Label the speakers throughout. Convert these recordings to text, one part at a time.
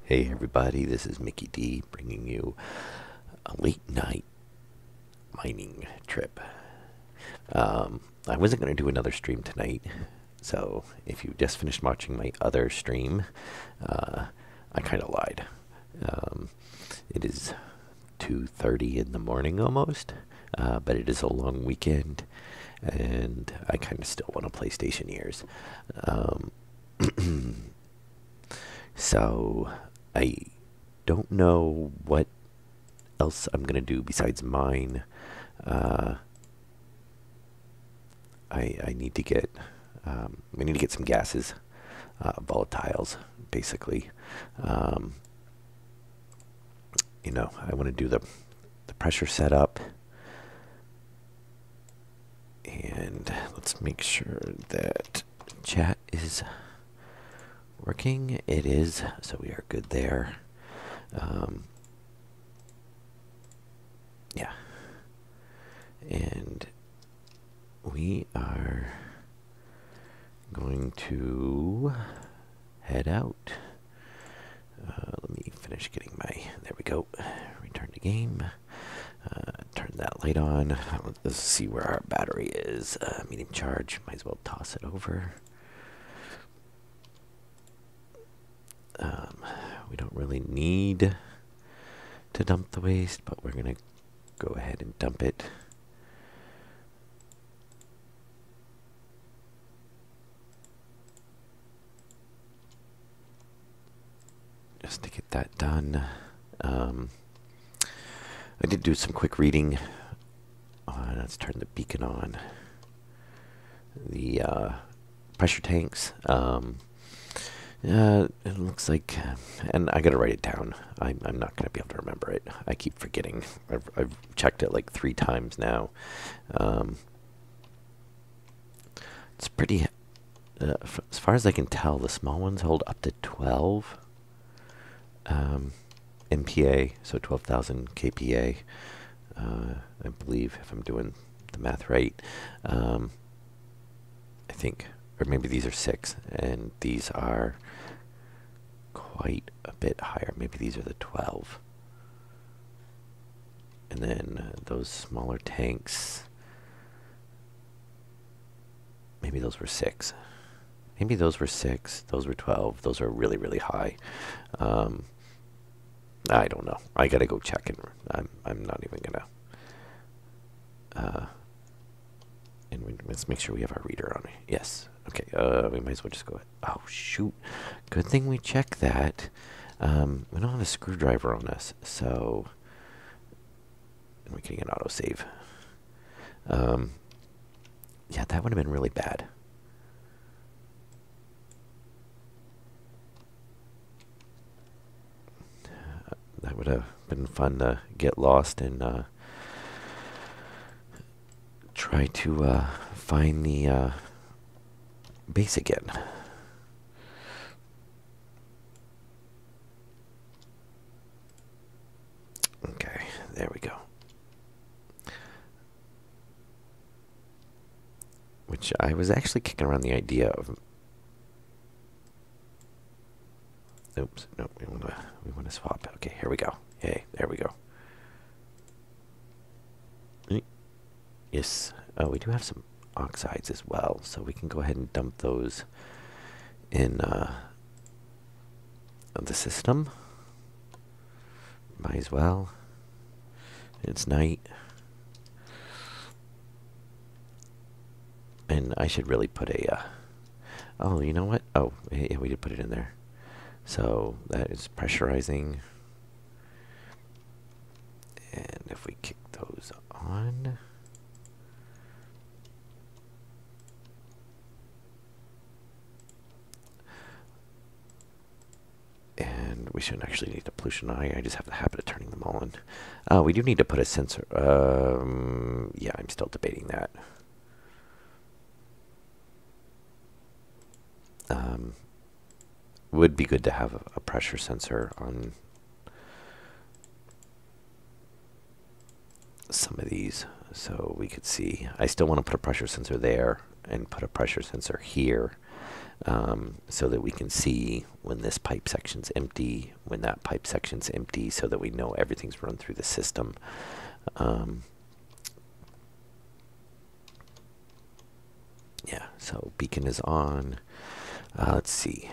Speaker 1: Hey everybody, this is Mickey D bringing you a late night mining trip. I wasn't going to do another stream tonight, so if you just finished watching my other stream, I kind of lied. Um, it is 2:30 in the morning almost, but it is a long weekend, and I kind of still want to play Stationeers. Um, so I don't know what else I'm gonna do besides mine. Uh, I need to get we need to get some gases, volatiles, basically. Um, I want to do the pressure setup, and let's make sure that chat is working. It is, so we are good there. Yeah, and we are going to head out. Let me finish getting there we go. Return to game. Turn that light on. Let's see where our battery is. Medium charge. Might as well toss it over. We don't really need to dump the waste, but we're going to go ahead and dump it. Just to get that done. I did do some quick reading. Let's turn the beacon on. The pressure tanks. It looks like, and I gotta write it down. I'm not gonna be able to remember it. I keep forgetting. I've checked it like 3 times now. It's pretty. As far as I can tell, the small ones hold up to 12 MPa, so 12,000 kPa. I believe, if I'm doing the math right. I think, or maybe these are 6, and these are quite a bit higher. Maybe these are the 12. And then those smaller tanks, maybe those were 6. Maybe those were 6, those were 12, those are really, really high. I don't know. I gotta go check, and I'm not even gonna. And let's make sure we have our reader on. Yes. Okay. We might as well just go ahead. Oh shoot! Good thing we checked that. We don't have a screwdriver on us, so and we're getting an autosave. Yeah, that would have been really bad. That would have been fun to get lost and try to find the base again. Okay, there we go. Which I was actually kicking around the idea of. Oops, no, we want to swap. Okay, here we go. Hey, there we go. Yes. Oh, we do have some oxides as well, so we can go ahead and dump those in the system. Might as well. It's night. And I should really put a... oh, you know what? Oh, yeah, we did put it in there. So that is pressurizing. And if we kick those on... and we shouldn't actually need a pollution eye. I just have the habit of turning them all on. We do need to put a sensor. Yeah, I'm still debating that. Would be good to have a pressure sensor on some of these so we could see. I still want to put a pressure sensor there and put a pressure sensor here. so that we can see when this pipe section's empty, when that pipe section's empty, so that we know everything's run through the system. Yeah, so beacon is on. Let's see.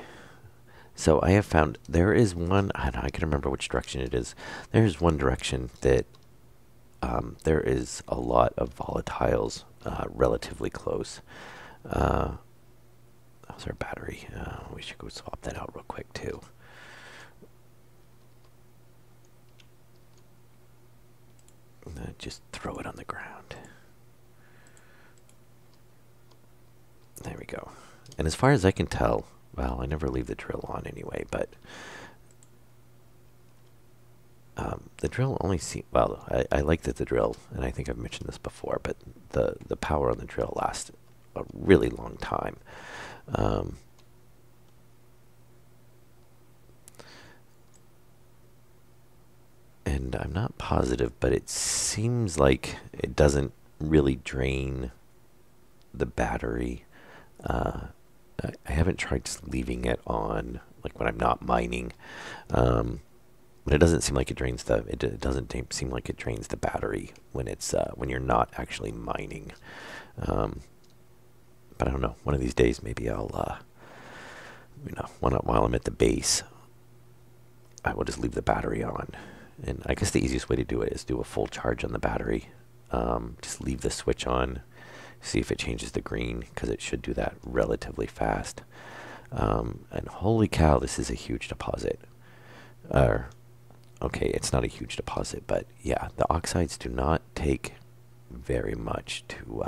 Speaker 1: So I have found there is one, I can remember which direction it is. There is one direction that there is a lot of volatiles relatively close. How's our battery? We should go swap that out real quick too. Just throw it on the ground. There we go. And as far as I can tell, well, I never leave the drill on anyway, but the drill only well, I like that the drill, and I think I've mentioned this before, but the power on the drill lasts a really long time. And I'm not positive, but it seems like it doesn't really drain the battery. I haven't tried just leaving it on, like when I'm not mining. But it doesn't seem like it drains it doesn't seem like it drains the battery when it's when you're not actually mining. But I don't know. One of these days, maybe I'll, while I'm at the base, I will just leave the battery on. And I guess the easiest way to do it is do a full charge on the battery. Just leave the switch on, see if it changes the green, because it should do that relatively fast. And holy cow, this is a huge deposit. Okay, it's not a huge deposit, but yeah, the oxides do not take very much to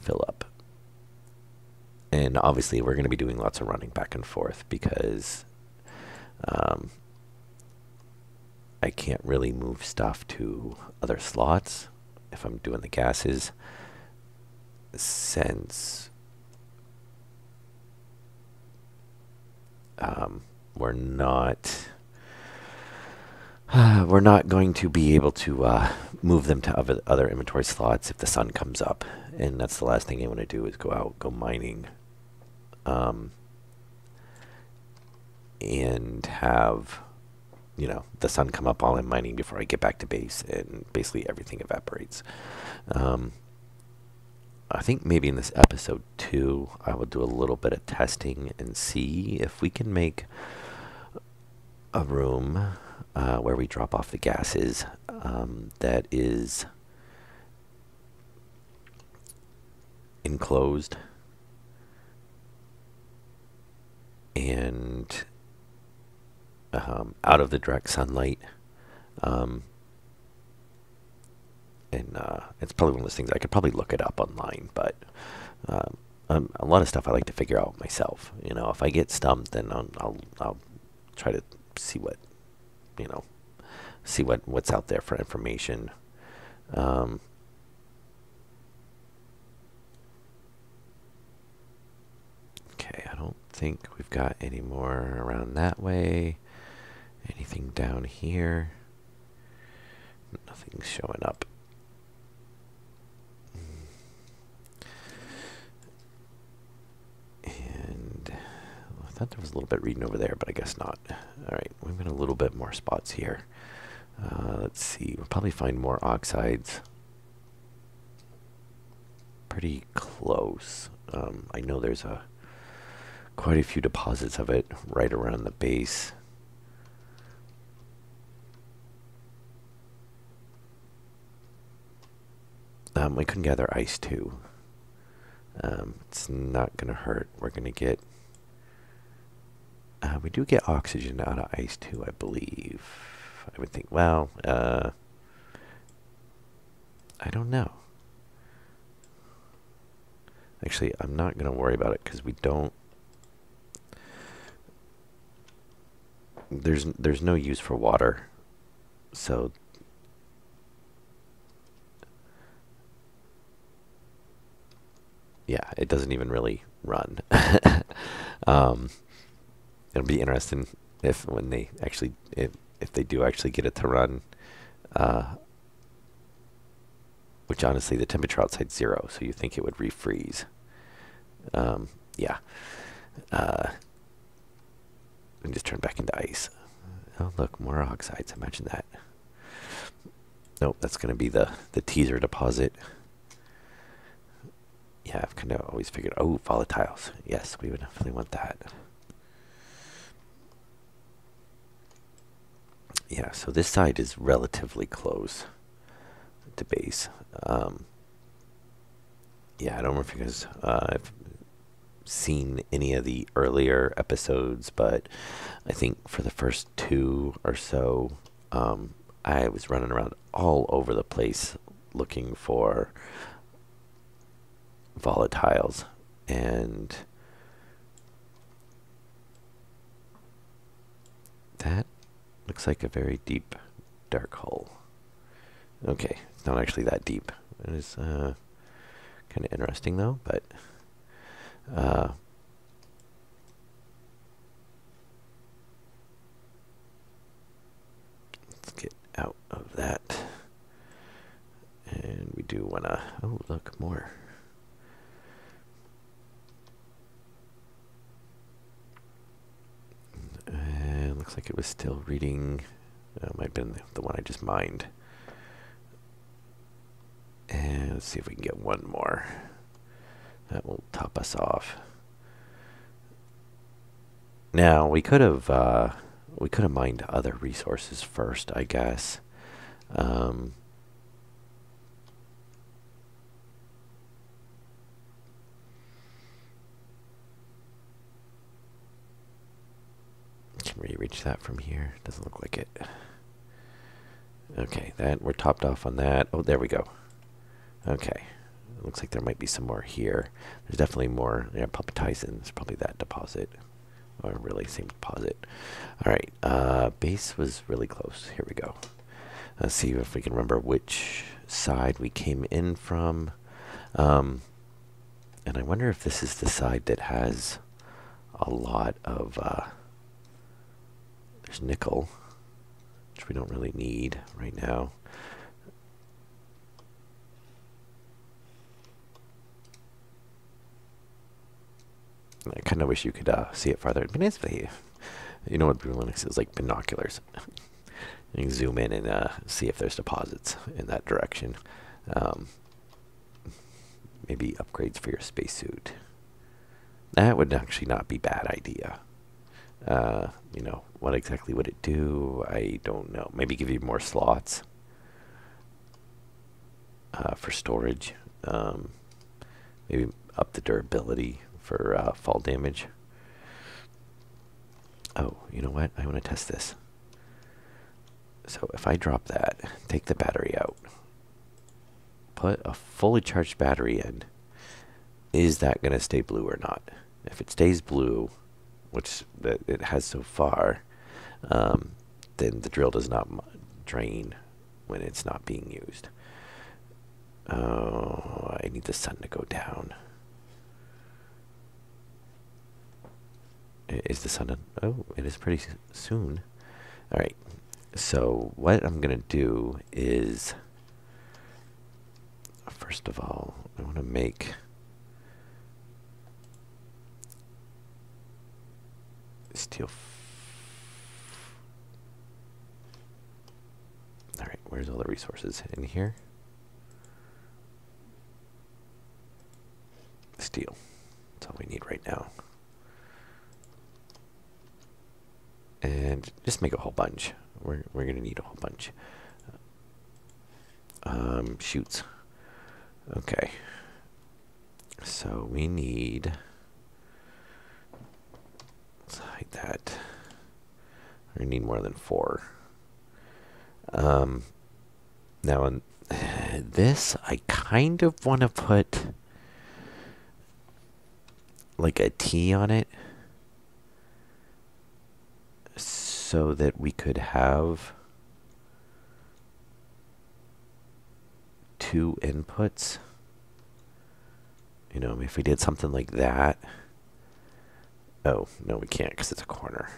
Speaker 1: fill up. And obviously, we're going to be doing lots of running back and forth because I can't really move stuff to other slots if I'm doing the gases, since we're not going to be able to move them to other inventory slots if the sun comes up, and that's the last thing I want to do is go mining, and have the sun come up while I'm mining before I get back to base, and basically everything evaporates. I think maybe in this episode 2, I will do a little bit of testing and see if we can make a room where we drop off the gases that is enclosed and out of the direct sunlight. And it's probably one of those things I could probably look it up online, but a lot of stuff I like to figure out myself. If I get stumped, then I'll try to see what's out there for information. Okay, I don't think we've got any more around that way. Anything down here? Nothing's showing up. And I thought there was a little bit reading over there, but I guess not. Alright, we've got a little bit more spots here. Let's see, we'll probably find more oxides pretty close. I know there's quite a few deposits of it right around the base. We can gather ice too. It's not going to hurt. We're going to get... we do get oxygen out of ice too, I believe. I would think, well, I don't know. Actually, I'm not going to worry about it because we don't... There's no use for water. So... yeah, it doesn't even really run. It'll be interesting if they do actually get it to run. Which honestly, the temperature outside's 0, so you think it would refreeze. Yeah. And just turn back into ice. Oh, look, more oxides. Imagine that. Nope, that's going to be the teaser deposit. Yeah, I've kind of always figured, oh, volatiles. Yes, we would definitely want that. Yeah, so this side is relatively close to base. Yeah, I don't know if you guys have seen any of the earlier episodes, but I think for the first two or so, I was running around all over the place looking for volatiles, and that looks like a very deep, dark hole. Okay, it's not actually that deep. It is kind of interesting though, but let's get out of that. And we do want to, oh, look, more. And looks like it was still reading, might have been the one I just mined. And let's see if we can get one more. That will top us off. Now we could have mined other resources first, I guess. Can we reach that from here? Doesn't look like it. Okay, that we're topped off on that. Oh, there we go. Okay, it looks like there might be some more here. There's definitely more. Yeah, Puppetizing is probably that deposit, or really same deposit. All right, base was really close. Here we go. Let's see if we can remember which side we came in from. And I wonder if this is the side that has a lot of, there's nickel, which we don't really need right now. I kind of wish you could see it farther. But it's, you know what Blue Linux is, like binoculars. You can zoom in and see if there's deposits in that direction. Maybe upgrades for your spacesuit. That would actually not be a bad idea. You know, what exactly would it do? I don't know. Maybe give you more slots for storage. Maybe up the durability for fall damage. Oh, you know what? I want to test this. So if I drop that, take the battery out, put a fully charged battery in, is that going to stay blue or not? If it stays blue, which it has so far, then the drill does not drain when it's not being used. Oh, I need the sun to go down. Is the sun? Oh, it is pretty soon. All right. So what I'm gonna do is, first of all, I want to make steel. All right, where's all the resources in here? Steel. That's all we need right now. And just make a whole bunch. We're gonna need a whole bunch. Shoots. Okay. So we need. Let's hide that. We need more than 4. Now on this, I kind of want to put like a T on it, so that we could have 2 inputs. You know, if we did something like that. Oh, no, we can't because it's a corner.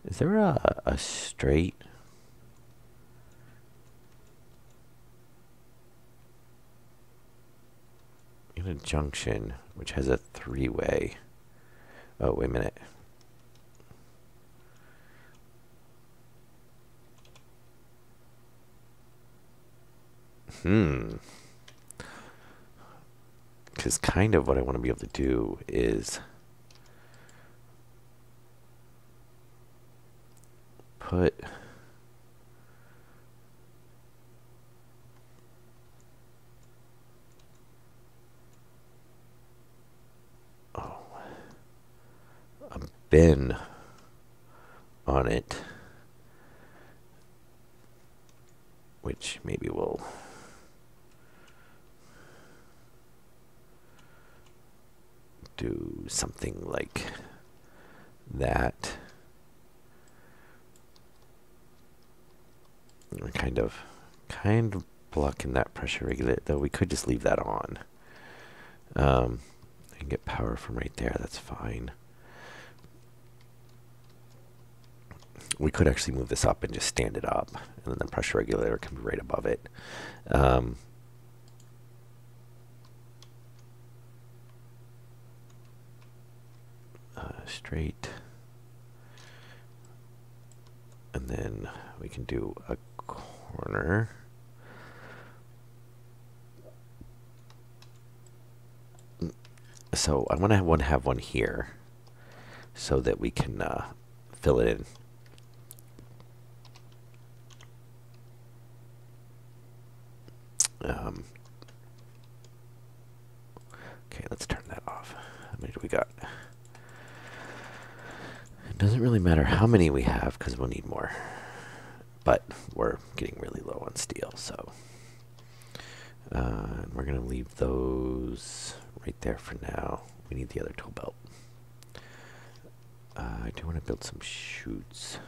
Speaker 1: Is there a straight? In a junction, which has a 3-way. Oh, wait a minute. Because kind of what I want to be able to do is put... bin on it, which maybe will do something like that. Kind of blocking that pressure regulator, though we could just leave that on. I can get power from right there, that's fine. We could actually move this up and just stand it up, and then the pressure regulator can be right above it. Straight. And then we can do a corner. So I want to have one here so that we can fill it in. Okay, let's turn that off. How many do we got? It doesn't really matter how many we have because we'll need more. But we're getting really low on steel, so we're going to leave those right there for now. We need the other tool belt. I do want to build some chutes.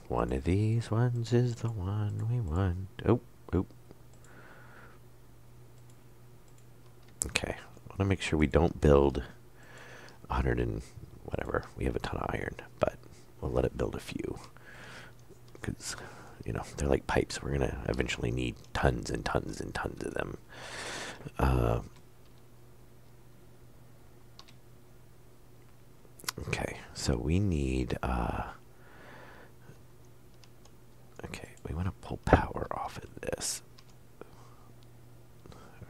Speaker 1: One of these ones is the one we want. Oh. Okay, I want to make sure we don't build 100 and whatever. We have a ton of iron, but we'll let it build a few. Because, you know, they're like pipes. We're going to eventually need tons and tons and tons of them. Okay, so we need... okay, we want to pull power off of this.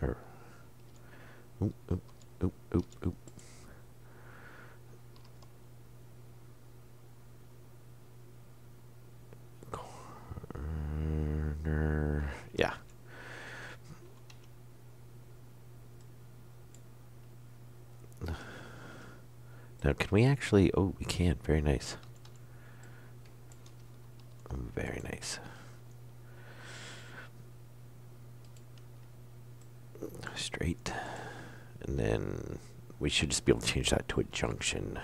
Speaker 1: Or... Oop. Corner... Yeah. Now, can we actually... Oh, we can. Very nice. Very nice. Straight. And then we should just be able to change that to a junction.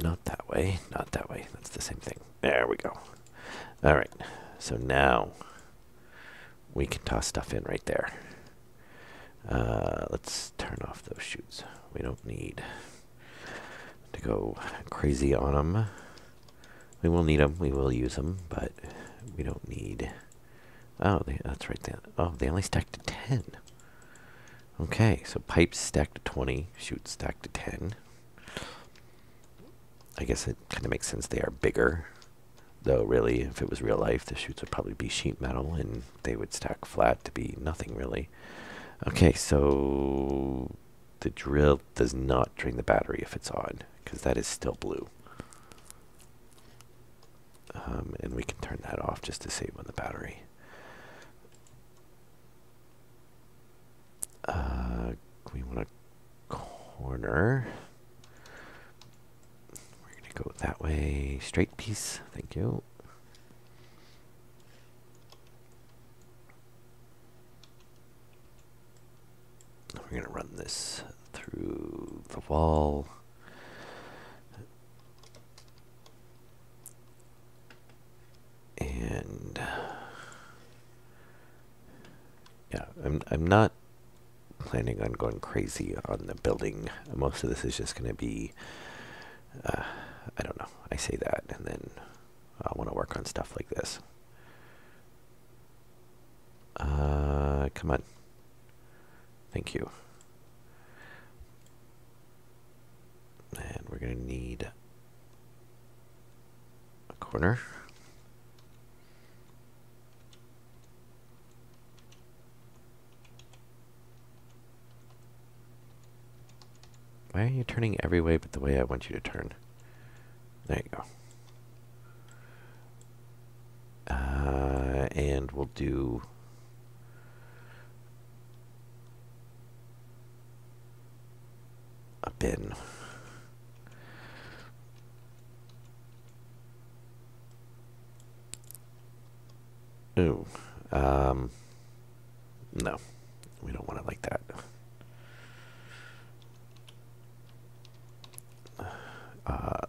Speaker 1: Not that way. Not that way. That's the same thing. There we go. All right. So now we can toss stuff in right there. Let's turn off those chutes. We don't need to go crazy on them. We will need them. We will use them, but we don't need... Oh, that's right there. Oh, they only stack to 10. Okay, so pipes stack to 20, chutes stack to 10. I guess it kind of makes sense they are bigger. Though, really, if it was real life, the chutes would probably be sheet metal, and they would stack flat to be nothing, really. Okay, so the drill does not drain the battery if it's on, because that is still blue. And we can turn that off just to save on the battery. We want a corner. We're going to go that way. Straight piece. Thank you. We're going to run this through the wall. I'm not planning on going crazy on the building. Most of this is just going to be, I don't know, I say that, and then I want to work on stuff like this. Come on. Thank you. And we're going to need a corner. Why are you turning every way but the way I want you to turn? There you go. And we'll do a bin. Ooh. No. We don't want it like that.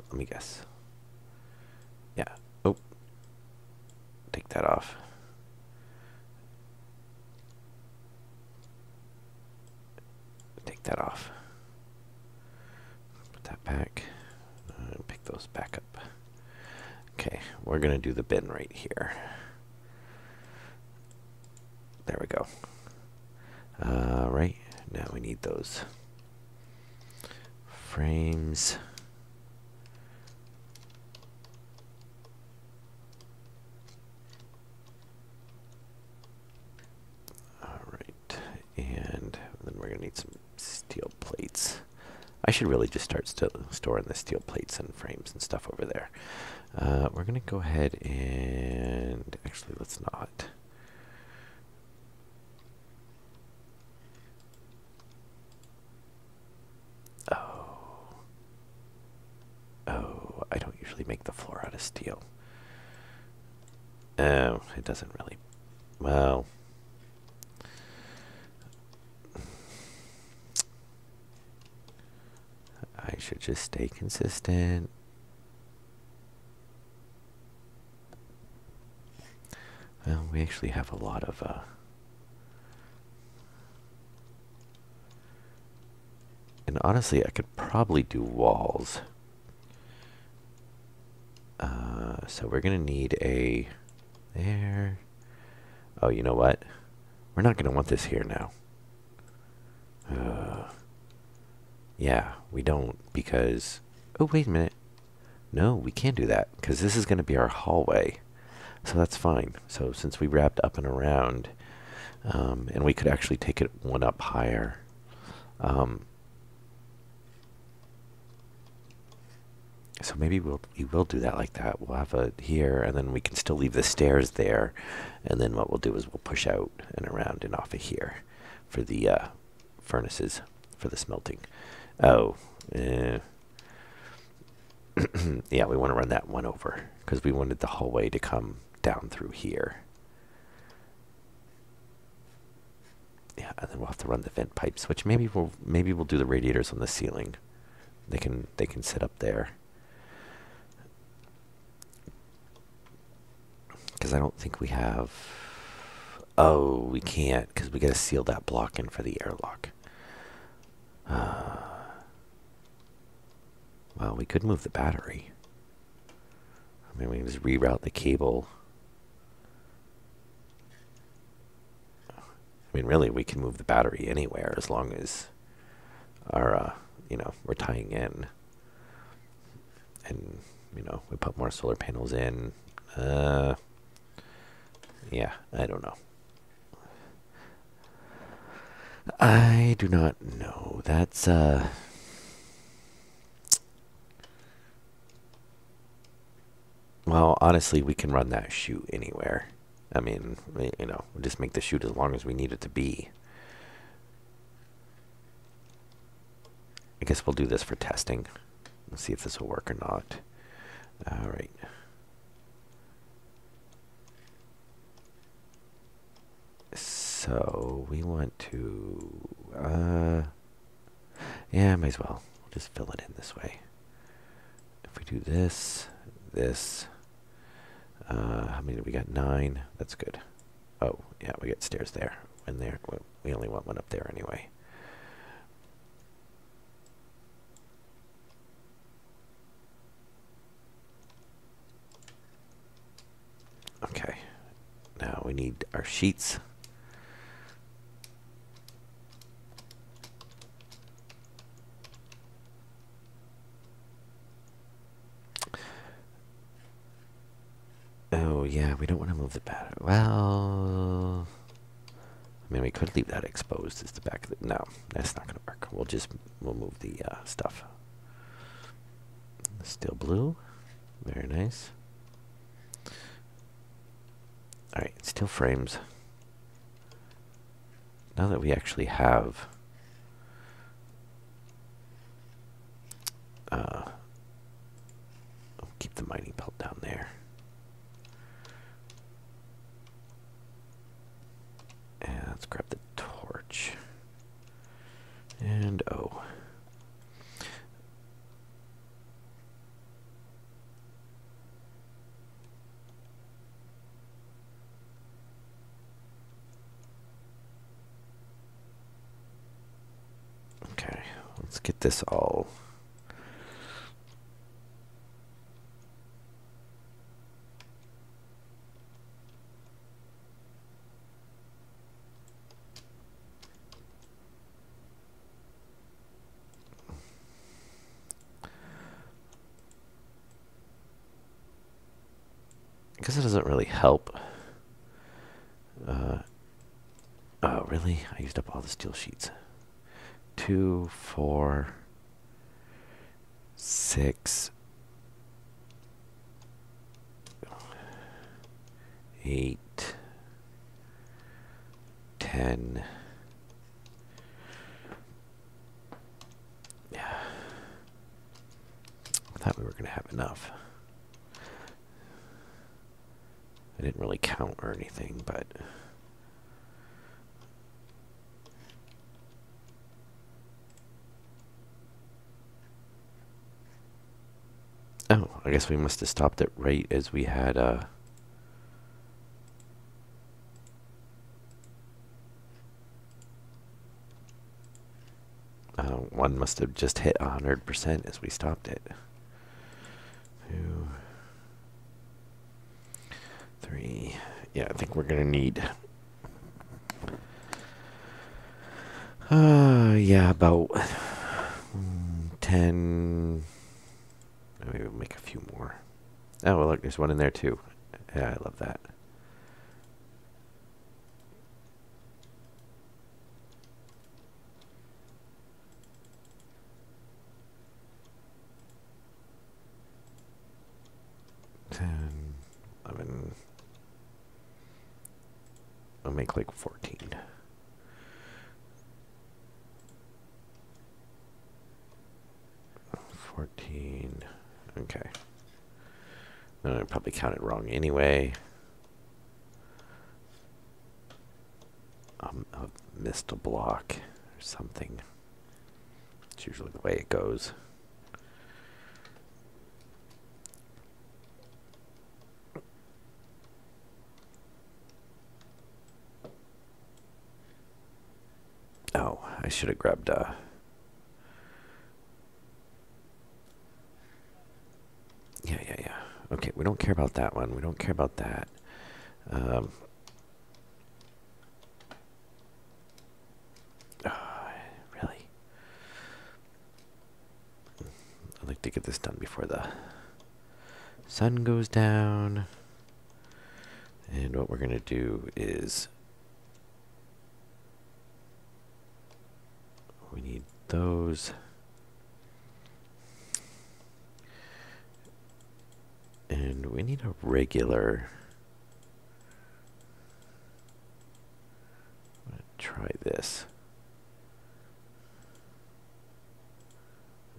Speaker 1: Let me guess. Yeah. Oh. Take that off. Take that off. Put that back. Pick those back up. Okay, we're going to do the bin right here. There we go. Right, now we need those frames. Alright, and then we're going to need some steel plates. I should really just start storing the steel plates and frames and stuff over there. We're going to go ahead and... Actually, let's not. Oh, I don't usually make the floor out of steel. Oh, it doesn't really... Well... I should just stay consistent. Well, we actually have a lot of... And honestly, I could probably do walls. So we're going to need a... There. Oh, you know what? We're not going to want this here now. Yeah, we don't, because... Oh, wait a minute. No, we can't do that, because this is going to be our hallway. So that's fine. So since we wrapped up and around, and we could actually take it one up higher. So maybe we will do that like that. We'll have a here, and then we can still leave the stairs there. And then what we'll do is we'll push out and around and off of here for the furnaces, for the smelting. Oh, yeah, we want to run that one over because we wanted the hallway to come down through here. Yeah, and then we'll have to run the vent pipes, which maybe we'll do the radiators on the ceiling. They can sit up there. Because I don't think we have... Oh, we can't, because we got to seal that block in for the airlock. Well, we could move the battery. I mean, we can just reroute the cable. I mean, really, we can move the battery anywhere as long as our, we're tying in. And, we put more solar panels in. Yeah, I don't know. I do not know. That's, well, honestly, we can run that chute anywhere. I mean, we'll just make the chute as long as we need it to be. I guess we'll do this for testing. Let's see if this will work or not. All right. So we want to, yeah, might as well. We'll just fill it in this way. If we do this, how many do we got? 9. That's good. Oh, yeah, we got stairs there. And there. We only want one up there anyway. Okay. Now we need our sheets. Oh, yeah, we don't want to move the battery. Well, I mean, we could leave that exposed as the back of the... No, that's not going to work. We'll move the stuff. Steel blue. Very nice. Alright, steel frames. Now that we actually have... I'll keep the mining belt down there. And let's grab the torch. And oh. Okay, let's get this all. I guess it doesn't really help. Oh, really? I used up all the steel sheets. 2, 4, 6, 8, 10. Yeah. I thought we were going to have enough. I didn't really count or anything, but... Oh, I guess we must have stopped it right as we had, one must have just hit 100% as we stopped it. 2, 3. Yeah, I think we're gonna need... yeah, about 10... Maybe we'll make a few more. Oh, well, look, there's one in there, too. Yeah, I love that. I'll make like 14. Okay. I probably counted wrong anyway. I missed a block or something. It's usually the way it goes. Oh, I should have grabbed yeah. Okay, we don't care about that one. We don't care about that. Really? I'd like to get this done before the sun goes down. And what we're going to do is we need those. And we need a regular. I'm going to try this.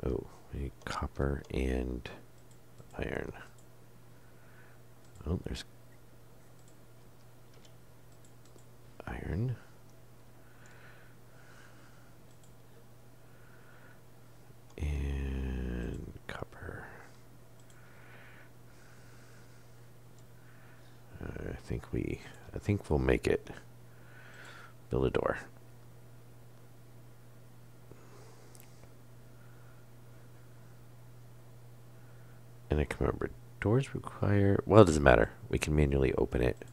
Speaker 1: Oh, we need copper and iron. Oh, there's iron. And copper. I think we'll make it. Build a door. And I can remember, doors require, well, it doesn't matter. We can manually open it.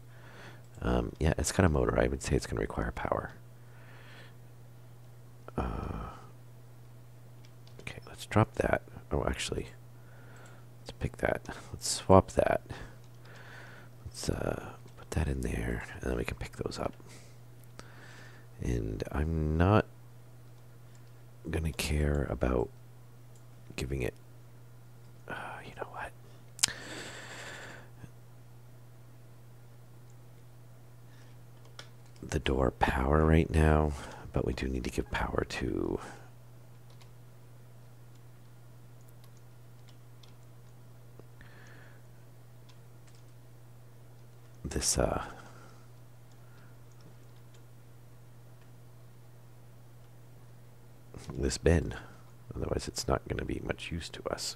Speaker 1: Yeah, it's got a motor. I would say it's going to require power. Okay, let's drop that. Oh, actually, let's pick that. Let's swap that. Let's put that in there, and then we can pick those up. And I'm not going to care about giving it, you know what? The door power right now, but we do need to give power to this this bin. Otherwise it's not going to be much use to us.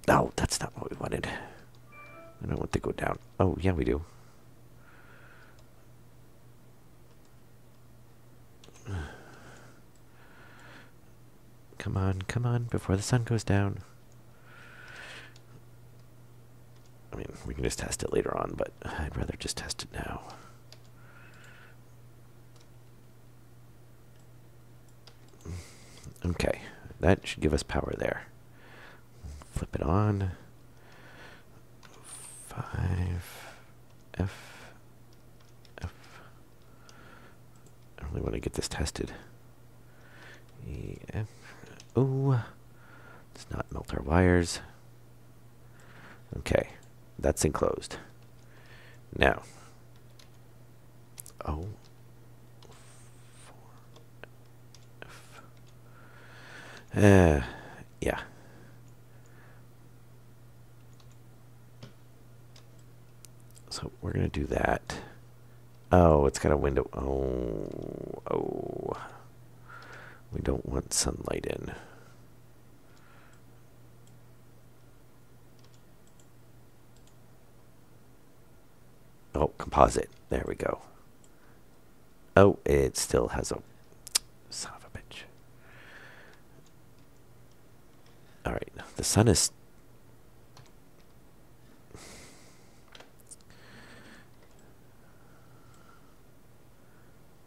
Speaker 1: No, that's not what we wanted. I don't want to go down. Oh, yeah, we do. Come on, before the sun goes down. I mean, we can just test it later on, but I'd rather just test it now. Okay, that should give us power there. Flip it on. 5 F. I really want to get this tested. E F. Oh, let's not melt our wires. Okay, that's enclosed. Now, O. 4 F. Yeah. So we're going to do that. Oh, it's got a window. Oh. We don't want sunlight in. Oh, composite. There we go. Oh, it still has a... Son of a bitch. Alright, the sun is...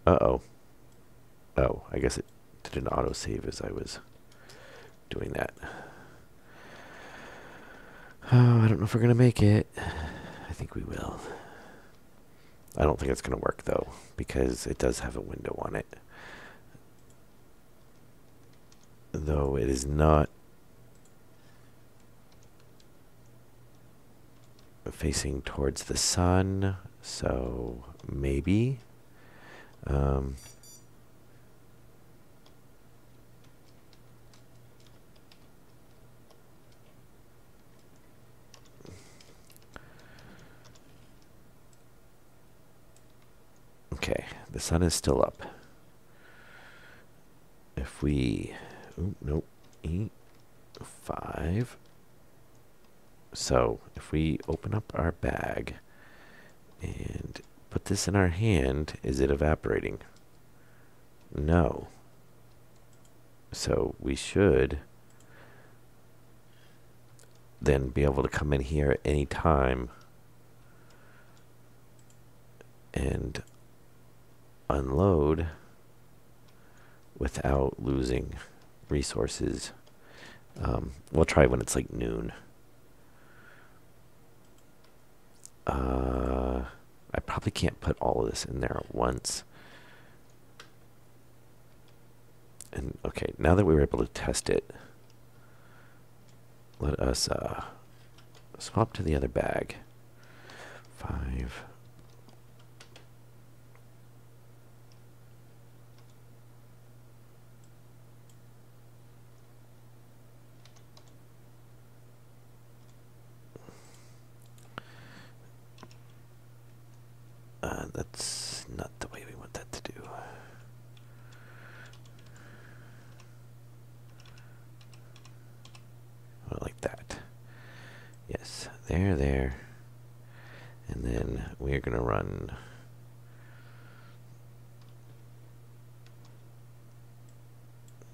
Speaker 1: Uh-oh. Oh, I guess it did an autosave as I was doing that. Oh, I don't know if we're going to make it. I think we will. I don't think it's going to work, though, because it does have a window on it. Though it is not facing towards the sun, so maybe. Okay, the sun is still up. If we... Ooh, nope. E5. So, if we open up our bag and put this in our hand, is it evaporating? No. So, we should then be able to come in here at any time and unload without losing resources. We'll try when it's like noon. I probably can't put all of this in there at once. And okay, now that we were able to test it, let us swap to the other bag. 5. That's not the way we want that to do. this. There. And then we're going to run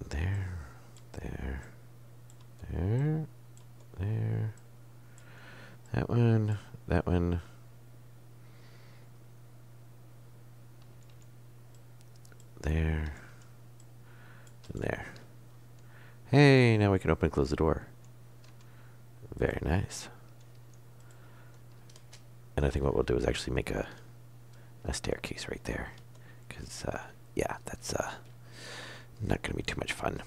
Speaker 1: there. That one. There. And there. Hey, now we can open and close the door. Very nice. And I think what we'll do is actually make a staircase right there. Because, yeah, that's not going to be too much fun.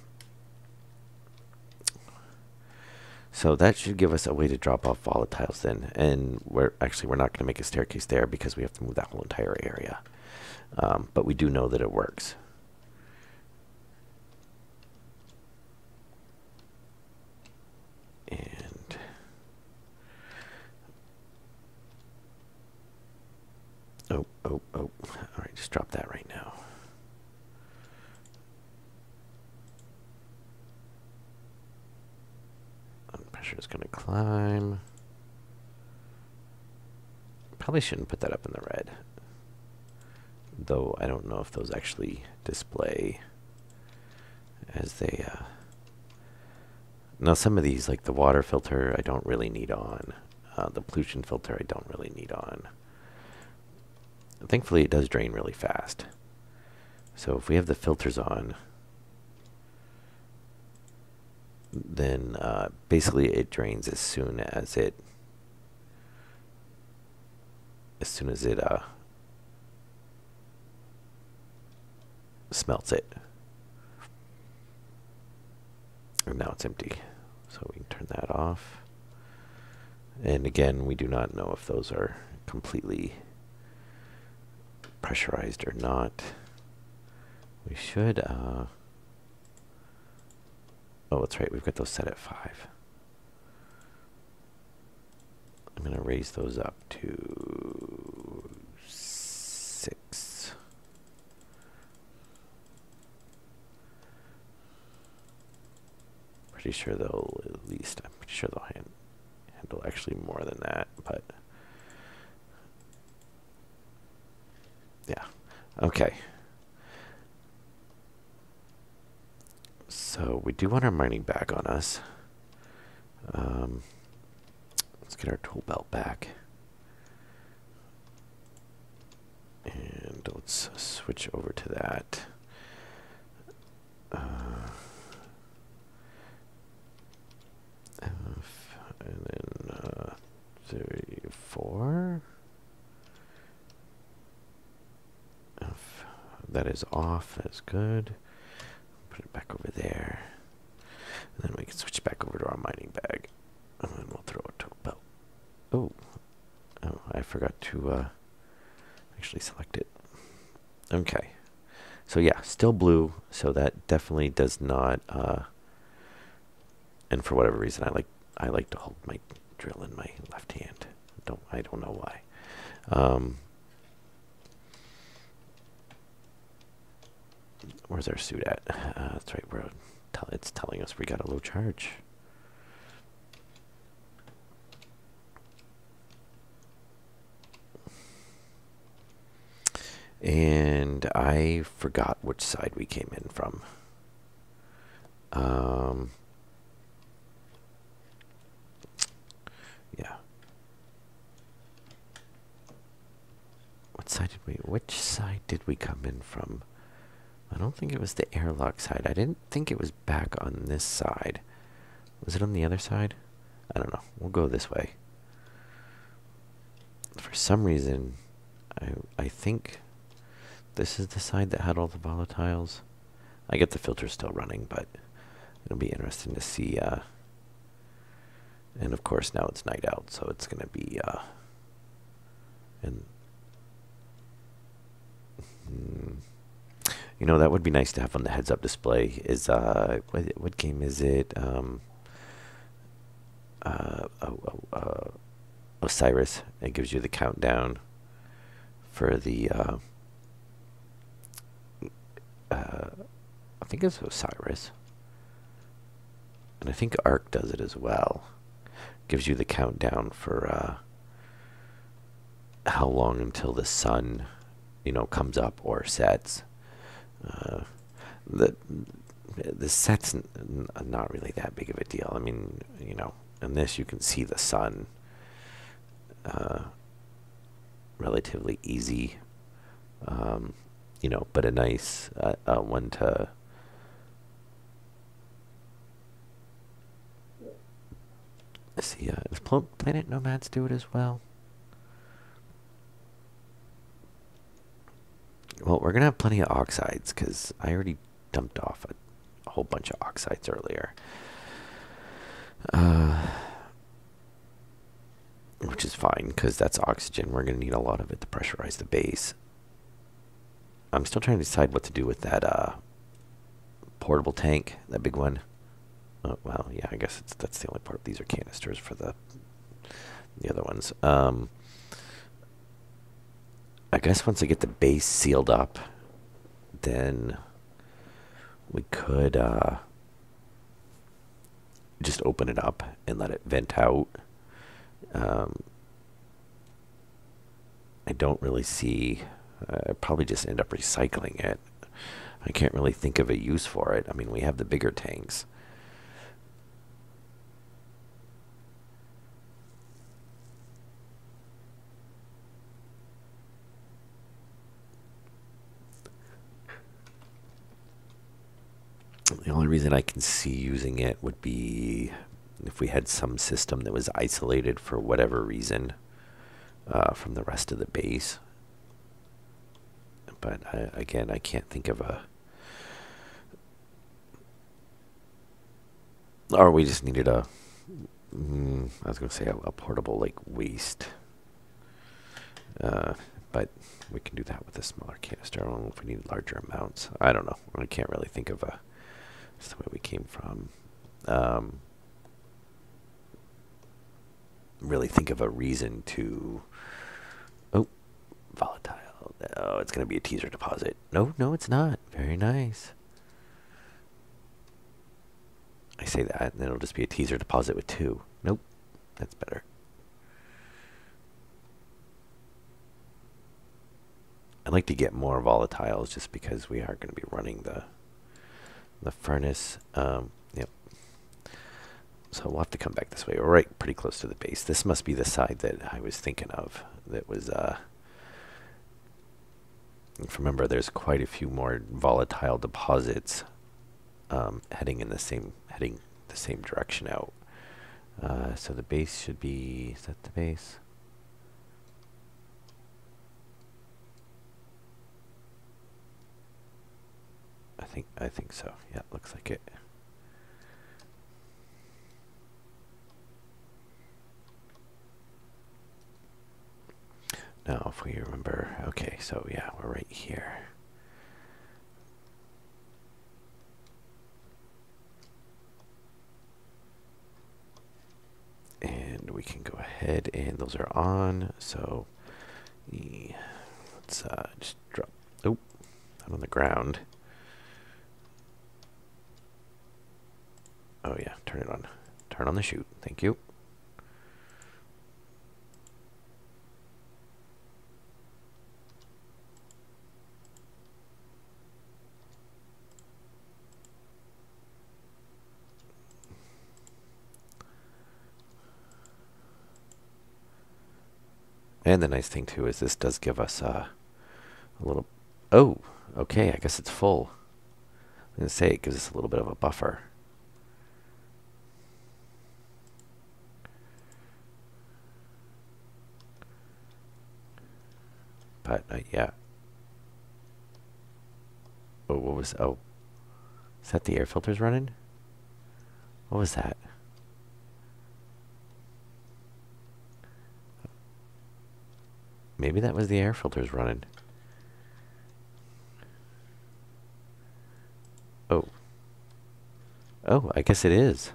Speaker 1: So that should give us a way to drop off volatiles then. And we're not going to make a staircase there because we have to move that whole entire area. But we do know that it works. And oh. All right, just drop that right now. Pressure is going to climb. Probably shouldn't put that up in the red. Though I don't know if those actually display as they... Now some of these, like the water filter, I don't really need on. The pollution filter, I don't really need on. Thankfully, it does drain really fast. So if we have the filters on, then basically it drains as soon as it smelts it. And now it's empty. So we can turn that off. And again, we do not know if those are completely pressurized or not. We should, oh, that's right, we've got those set at 5. I'm going to raise those up to 6. Pretty sure they'll handle actually more than that, but yeah. Okay. So we do want our mining bag on us. Let's get our tool belt back. And let's switch over to that. And then 3, 4. That is off. That's good. Put it back over there. And then we can switch back over to our mining bag. And then we'll throw a tool belt. Oh, I forgot to actually select it. Okay. So yeah, still blue. So that definitely does not. And for whatever reason, I like to hold my drill in my left hand. I don't know why. Where's our suit at? That's right. It's telling us we got a low charge. And I forgot which side we came in from. Yeah. Which side did we come in from? I don't think it was the airlock side. I didn't think it was back on this side. Was it on the other side? I don't know. We'll go this way. For some reason, I think this is the side that had all the volatiles. I get the filter still running, but it'll be interesting to see. And of course, now it's night out, so it's going to be... You know, that would be nice to have on the heads-up display. Is what game is it? Osiris. It gives you the countdown for the. I think it's Osiris, and I think Arc does it as well. gives you the countdown for how long until the sun, comes up or sets. Uh, the the set's not really that big of a deal. I mean, in this you can see the sun uh, relatively easy, but a nice one to see. Does Planet Nomads do it as well? Well, we're gonna have plenty of oxides because I already dumped off a whole bunch of oxides earlier. Which is fine because that's oxygen. We're going to need a lot of it to pressurize the base. I'm still trying to decide what to do with that portable tank, that big one. Oh, well, yeah, I guess that's the only part. These are canisters for the other ones. I guess once I get the base sealed up, then we could just open it up and let it vent out. I don't really see. I'd probably just end up recycling it. I can't really think of a use for it. I mean, we have the bigger tanks. The only reason I can see using it would be if we had some system that was isolated for whatever reason from the rest of the base. But again, I can't think of a... Or we just needed I was going to say a portable, like, waste. But we can do that with a smaller canister. I don't know if we need larger amounts. I don't know. I can't really think of a... That's the way we came from. Really think of a reason to... Oh, volatile. Oh, it's going to be a teaser deposit. No, it's not. Very nice. I say that, and then it'll just be a teaser deposit with 2. Nope, that's better. I'd like to get more volatiles just because we are going to be running the furnace. Yep. So we'll have to come back this way. We're right pretty close to the base. This must be the side that I was thinking of. That was, remember, there's quite a few more volatile deposits heading the same direction out. So the base should be... Is that the base? I think so. Yeah, looks like it. Now, if we remember, okay, so yeah, we're right here. And we can go ahead, and those are on. So let's just drop. Oh, not on the ground. Oh yeah, turn it on. Turn on the chute. Thank you. And the nice thing too is this does give us a little... Oh, okay, I guess it's full. I'm going to say it gives us a little bit of a buffer. But yeah. Oh, what was... Oh. Is that the air filters running? What was that? Maybe that was the air filters running. Oh. Oh, I guess it is.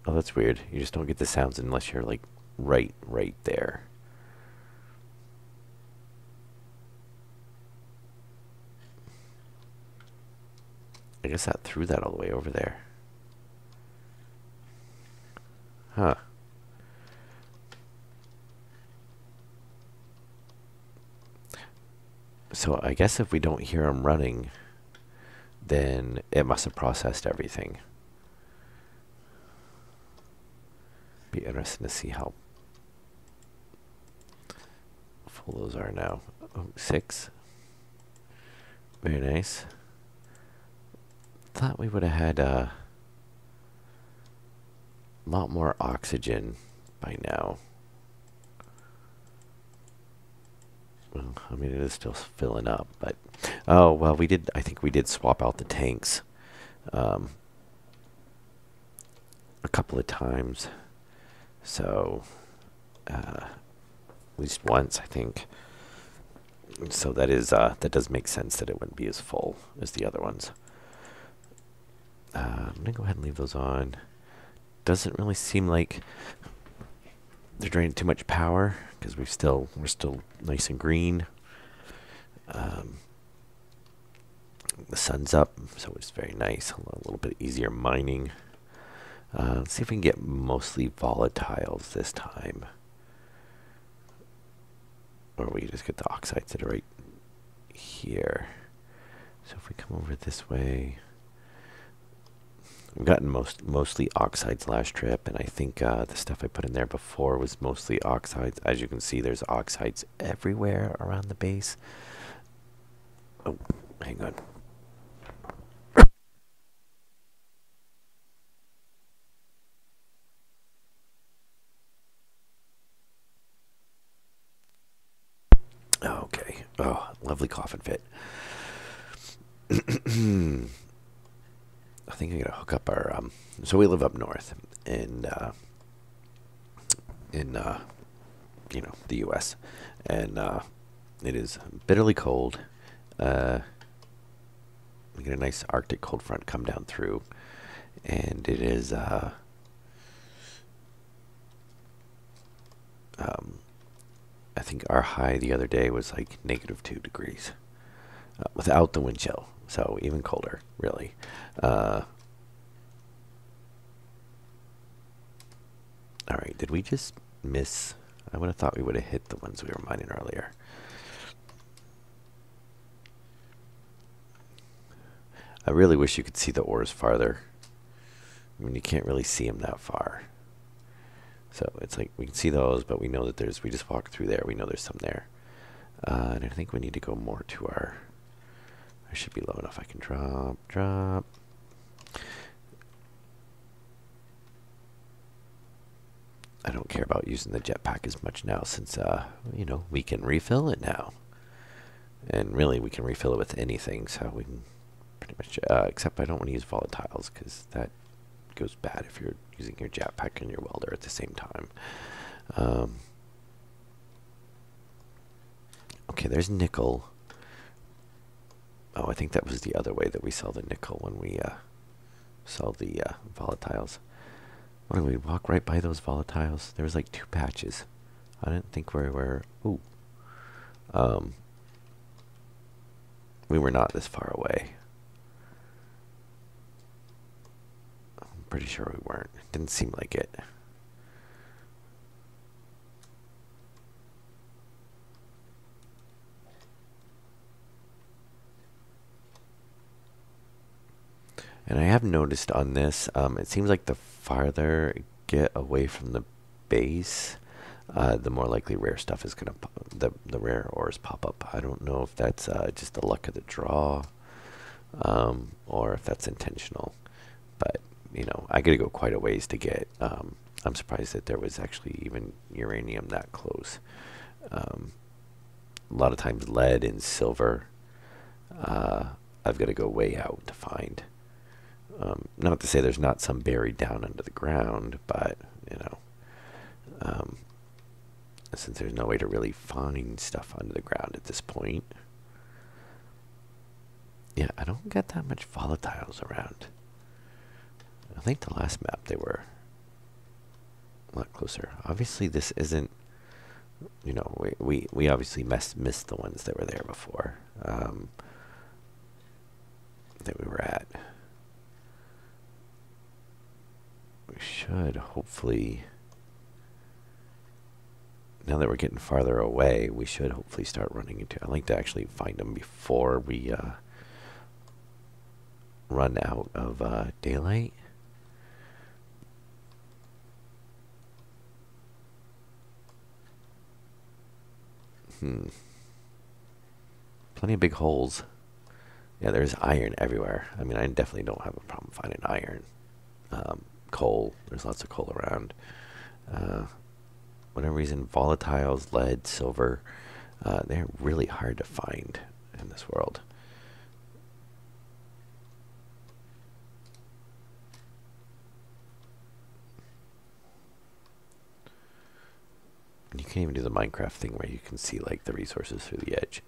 Speaker 1: Oh, that's weird. You just don't get the sounds unless you're like right there. I guess that threw that all the way over there. Huh. So I guess if we don't hear them running, then it must have processed everything. Be interesting to see how full those are now. Oh, 6. Very nice. Thought we would have had a lot more oxygen by now. Well, I mean, it is still filling up, but oh well, we did. I think we did swap out the tanks a couple of times. So at least once, I think. So that is that does make sense that it wouldn't be as full as the other ones. I'm gonna go ahead and leave those on. Doesn't really seem like they're draining too much power because we're still nice and green. The sun's up, so it's very nice. A little bit easier mining. Let's see if we can get mostly volatiles this time. Or we just get the oxides that are right here. So if we come over this way, we've gotten mostly oxides last trip, and I think the stuff I put in there before was mostly oxides. As you can see, there's oxides everywhere around the base. Oh, hang on. Okay. Oh, lovely coughing fit. I think I'm gonna hook up our. So we live up north, in the U.S., and it is bitterly cold. We get a nice Arctic cold front come down through, and it is I think our high the other day was like -2 degrees without the wind chill, so even colder, really. All right, did we just miss? I would have thought we would have hit the ones we were mining earlier. I really wish you could see the ores farther. I mean, you can't really see them that far. So it's like we can see those, but we know that we just walked through there. We know there's some there. And I think we need to go more to our, I should be low enough. I can drop. I don't care about using the jetpack as much now since, we can refill it now. And really, we can refill it with anything, so we can pretty much, except I don't want to use volatiles because that goes bad if you're using your jetpack and your welder at the same time. Okay, there's nickel. Oh, I think that was the other way that we saw the nickel when we saw the volatiles. What did we walk right by those volatiles? There was like 2 patches. I didn't think we were. Ooh. We were not this far away. I'm pretty sure we weren't. Didn't seem like it. And I have noticed on this, it seems like the farther you get away from the base, the more likely rare stuff is going to, the rare ores pop up. I don't know if that's just the luck of the draw, or if that's intentional. But, I got to go quite a ways to get, I'm surprised that there was actually even uranium that close. A lot of times lead and silver, I've got to go way out to find. Not to say there's not some buried down under the ground, but, since there's no way to really find stuff under the ground at this point. Yeah, I don't get that much volatiles around. I think the last map they were a lot closer. Obviously this isn't, we obviously missed the ones that were there before, that we were at. should hopefully, now that we're getting farther away, we should hopefully start running into. I like to actually find them before we run out of daylight. Plenty of big holes. Yeah, there's iron everywhere. I mean, I definitely don't have a problem finding iron. Coal, there's lots of coal around. Whatever reason, volatiles, lead, silver, they're really hard to find in this world. You can't even do the Minecraft thing where you can see like the resources through the edge.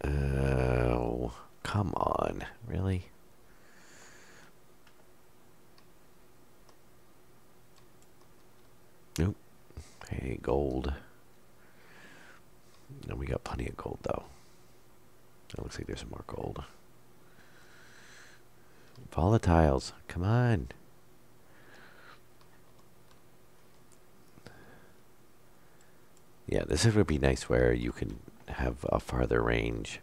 Speaker 1: Oh, come on. Really? Nope. Hey, gold. No, we got plenty of gold though. It looks like there's some more gold. Volatiles, come on. Yeah, this would be nice where you can have a farther range,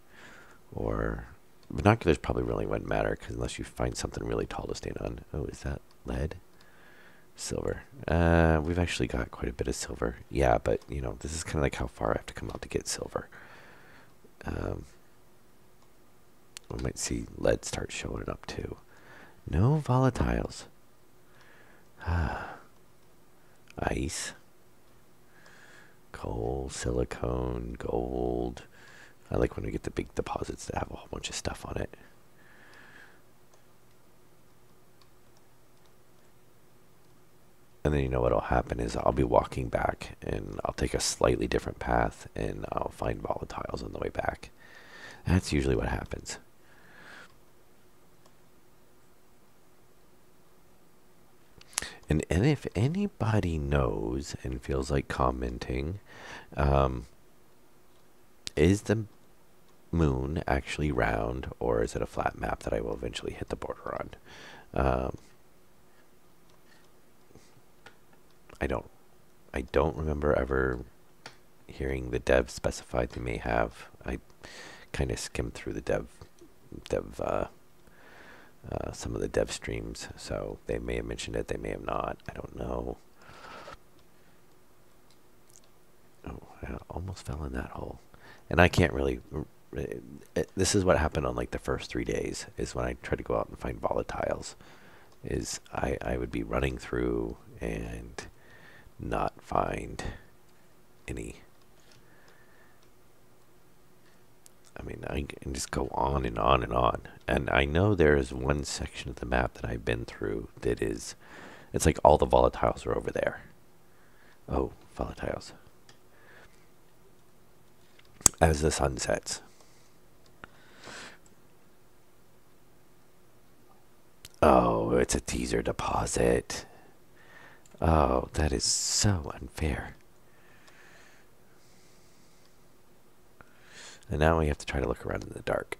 Speaker 1: or binoculars probably really wouldn't matter because unless you find something really tall to stand on. Oh, is that lead? Silver. We've actually got quite a bit of silver. Yeah, but you know, this is kind of like how far I have to come out to get silver. We might see lead start showing up too. No volatiles. Ice. Coal, silicone, gold. I like when we get the big deposits that have a whole bunch of stuff on it. And then you know what'll happen is I'll be walking back and I'll take a slightly different path and I'll find volatiles on the way back. That's usually what happens. And if anybody knows and feels like commenting, is the moon actually round or is it a flat map that I will eventually hit the border on? I don't remember ever hearing the dev specify. They may have. I kind of skimmed through the dev some of the dev streams, so they may have mentioned it, they may have not. I don't know. Oh, I almost fell in that hole. And I can't really. This is what happened on like the first 3 days. Is when I tried to go out and find volatiles. Is I would be running through and not find any. I mean, I can just go on and on and on. And I know there is one section of the map that I've been through that is, it's like all the volatiles are over there. Oh, volatiles. As the sun sets. Oh, it's a teaser deposit. Oh, that is so unfair. And now we have to try to look around in the dark.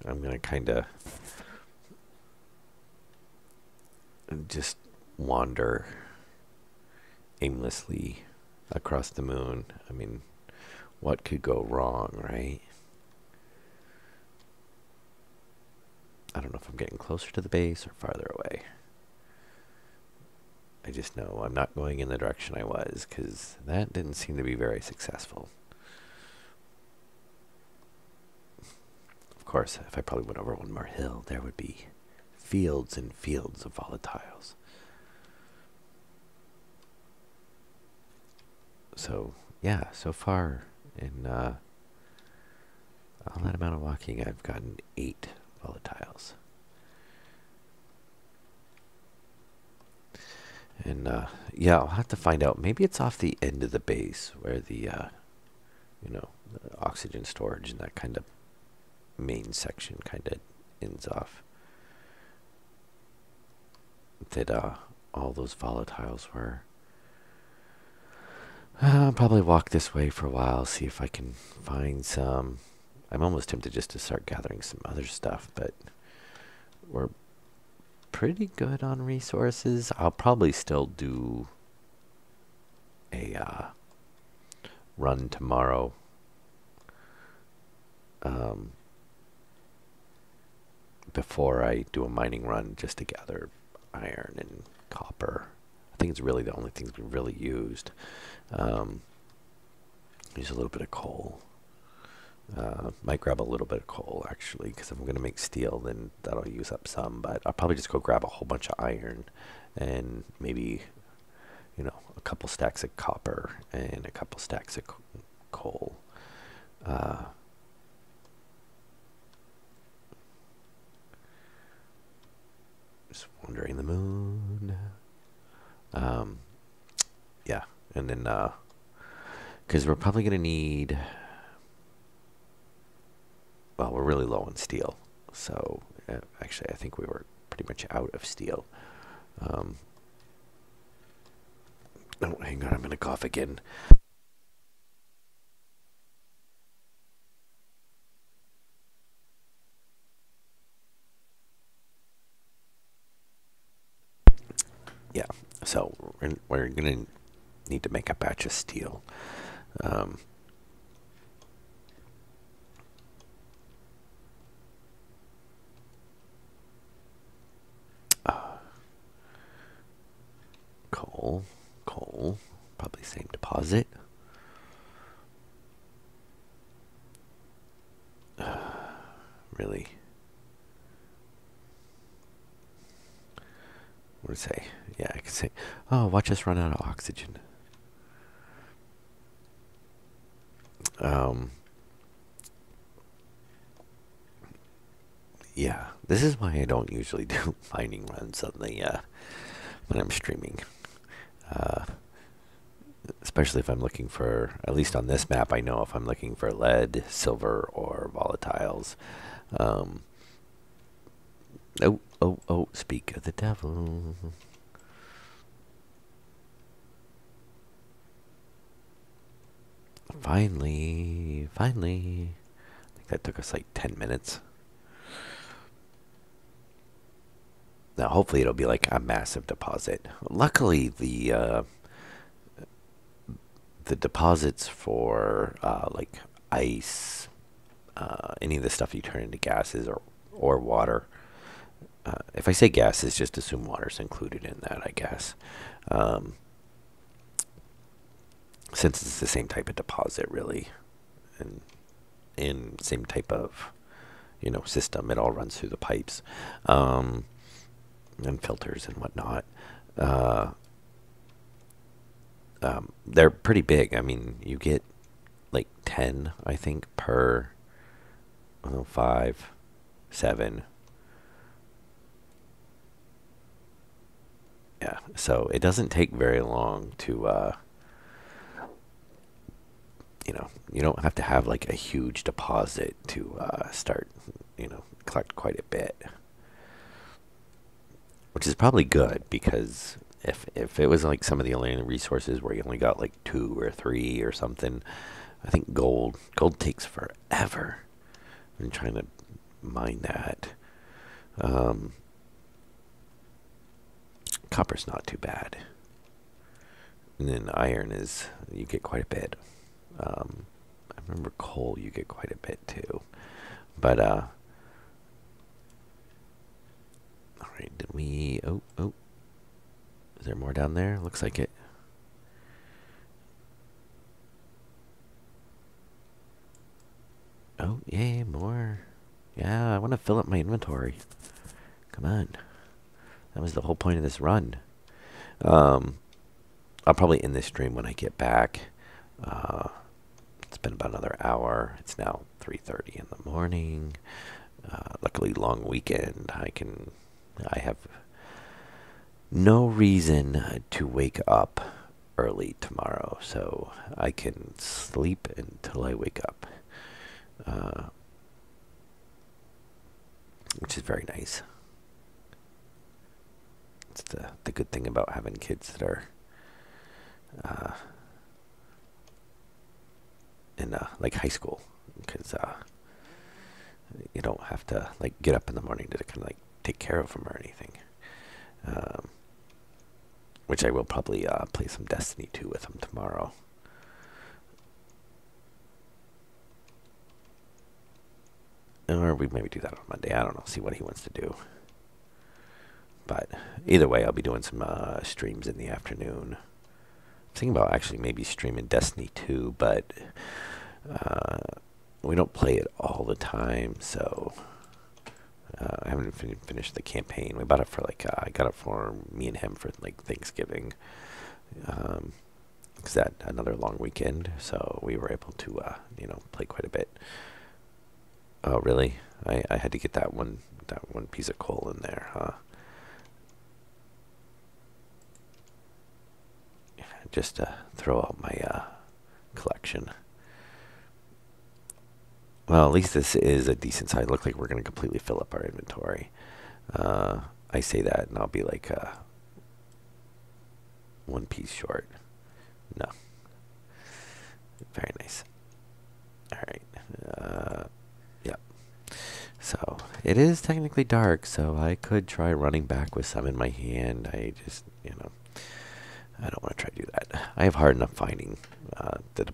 Speaker 1: I'm going to kind of just wander aimlessly across the moon. I mean, what could go wrong, right? I don't know if I'm getting closer to the base or farther away. I just know I'm not going in the direction I was, because that didn't seem to be very successful. Of course, if I probably went over one more hill, there would be fields and fields of volatiles. So, yeah, so far in all that amount of walking, I've gotten 8 volatiles. And yeah, I'll have to find out. Maybe it's off the end of the base where the you know, the oxygen storage and that kind of main section kind of ends off. That all those volatiles were. I'll probably walk this way for a while, see if I can find some. I'm almost tempted just to start gathering some other stuff, but we're pretty good on resources. I'll probably still do a run tomorrow. Before I do a mining run, just to gather iron and copper. I think it's really the only things we really used. Use a little bit of coal. Might grab a little bit of coal, actually, because if I'm going to make steel, then that'll use up some. But I'll probably just go grab a whole bunch of iron and maybe, a couple stacks of copper and a couple stacks of coal. Just wandering the moon. Yeah, and then, because we're probably going to need, well, we're really low on steel. So, actually, I think we were pretty much out of steel. Oh, hang on, I'm going to cough again. Yeah, so we're going to need to make a batch of steel. Coal, probably same deposit. Really? What to say? Yeah, I could say, oh, watch us run out of oxygen. Yeah, this is why I don't usually do mining runs on the when I'm streaming. Especially if I'm looking for, at least on this map, I know if I'm looking for lead, silver, or volatiles. Oh, speak of the devil. Finally. I think that took us like 10 minutes. Now, hopefully it'll be like a massive deposit. Luckily, the deposits for like ice, any of the stuff you turn into gases or water. If I say gases, just assume water's included in that, I guess. Since it's the same type of deposit, really, and same type of system, it all runs through the pipes and filters and whatnot. They're pretty big. I mean, you get like 10, I think, per 5, 7. Yeah, so it doesn't take very long to, you don't have to have like a huge deposit to start, collect quite a bit. Which is probably good because if it was like some of the only resources where you only got like 2 or 3 or something, I think gold takes forever. I'm trying to mine that. Copper's not too bad. And then iron is, you get quite a bit. I remember coal you get quite a bit too. But, alright, did we, oh. Is there more down there? Looks like it. Oh, yay, more. Yeah, I want to fill up my inventory. Come on. That was the whole point of this run. I'll probably end this stream when I get back. It's been about another hour. It's now 3:30 in the morning. Luckily, long weekend. I have no reason to wake up early tomorrow, so I can sleep until I wake up. Which is very nice. the good thing about having kids that are in like high school, because you don't have to like get up in the morning to kind of like take care of them or anything. Um, which I will probably play some Destiny 2 with him tomorrow. Or we maybe do that on Monday. I don't know. See what he wants to do. But either way, I'll be doing some streams in the afternoon. I'm thinking about actually maybe streaming Destiny 2, but we don't play it all the time, so I haven't finished the campaign. We bought it for like, I got it for me and him for like Thanksgiving. Because that another long weekend, so we were able to, play quite a bit. Oh, really? I had to get that one piece of coal in there, huh? Just to throw out my collection. Well, at least this is a decent size. Look like we're going to completely fill up our inventory. I say that, and I'll be like one piece short. No. Very nice. All right. Yep. So it is technically dark, so I could try running back with some in my hand. I just, I don't want to try to do that. I have hard enough finding the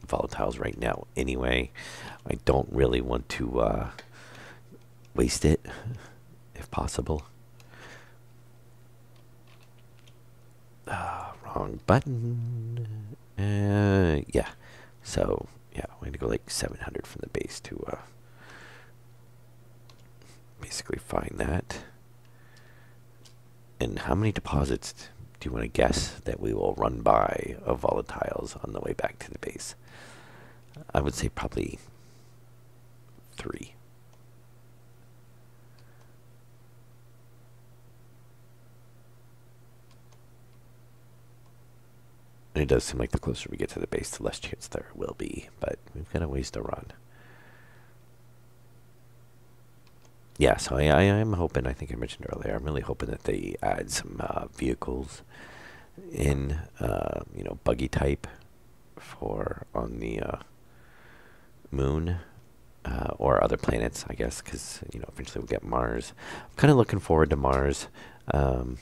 Speaker 1: volatiles right now anyway. I don't really want to waste it, if possible. Wrong button. Yeah. So, yeah, we're going to go like 700 from the base to basically find that. And how many deposits do you want to guess that we will run by of volatiles on the way back to the base? I would say probably 3. And it does seem like the closer we get to the base, the less chance there will be. But we've got a ways to run. Yeah, so I am hoping, I think I mentioned earlier, I'm really hoping that they add some vehicles in, buggy type for on the moon or other planets, I guess, because, eventually we'll get Mars. I'm kind of looking forward to Mars. I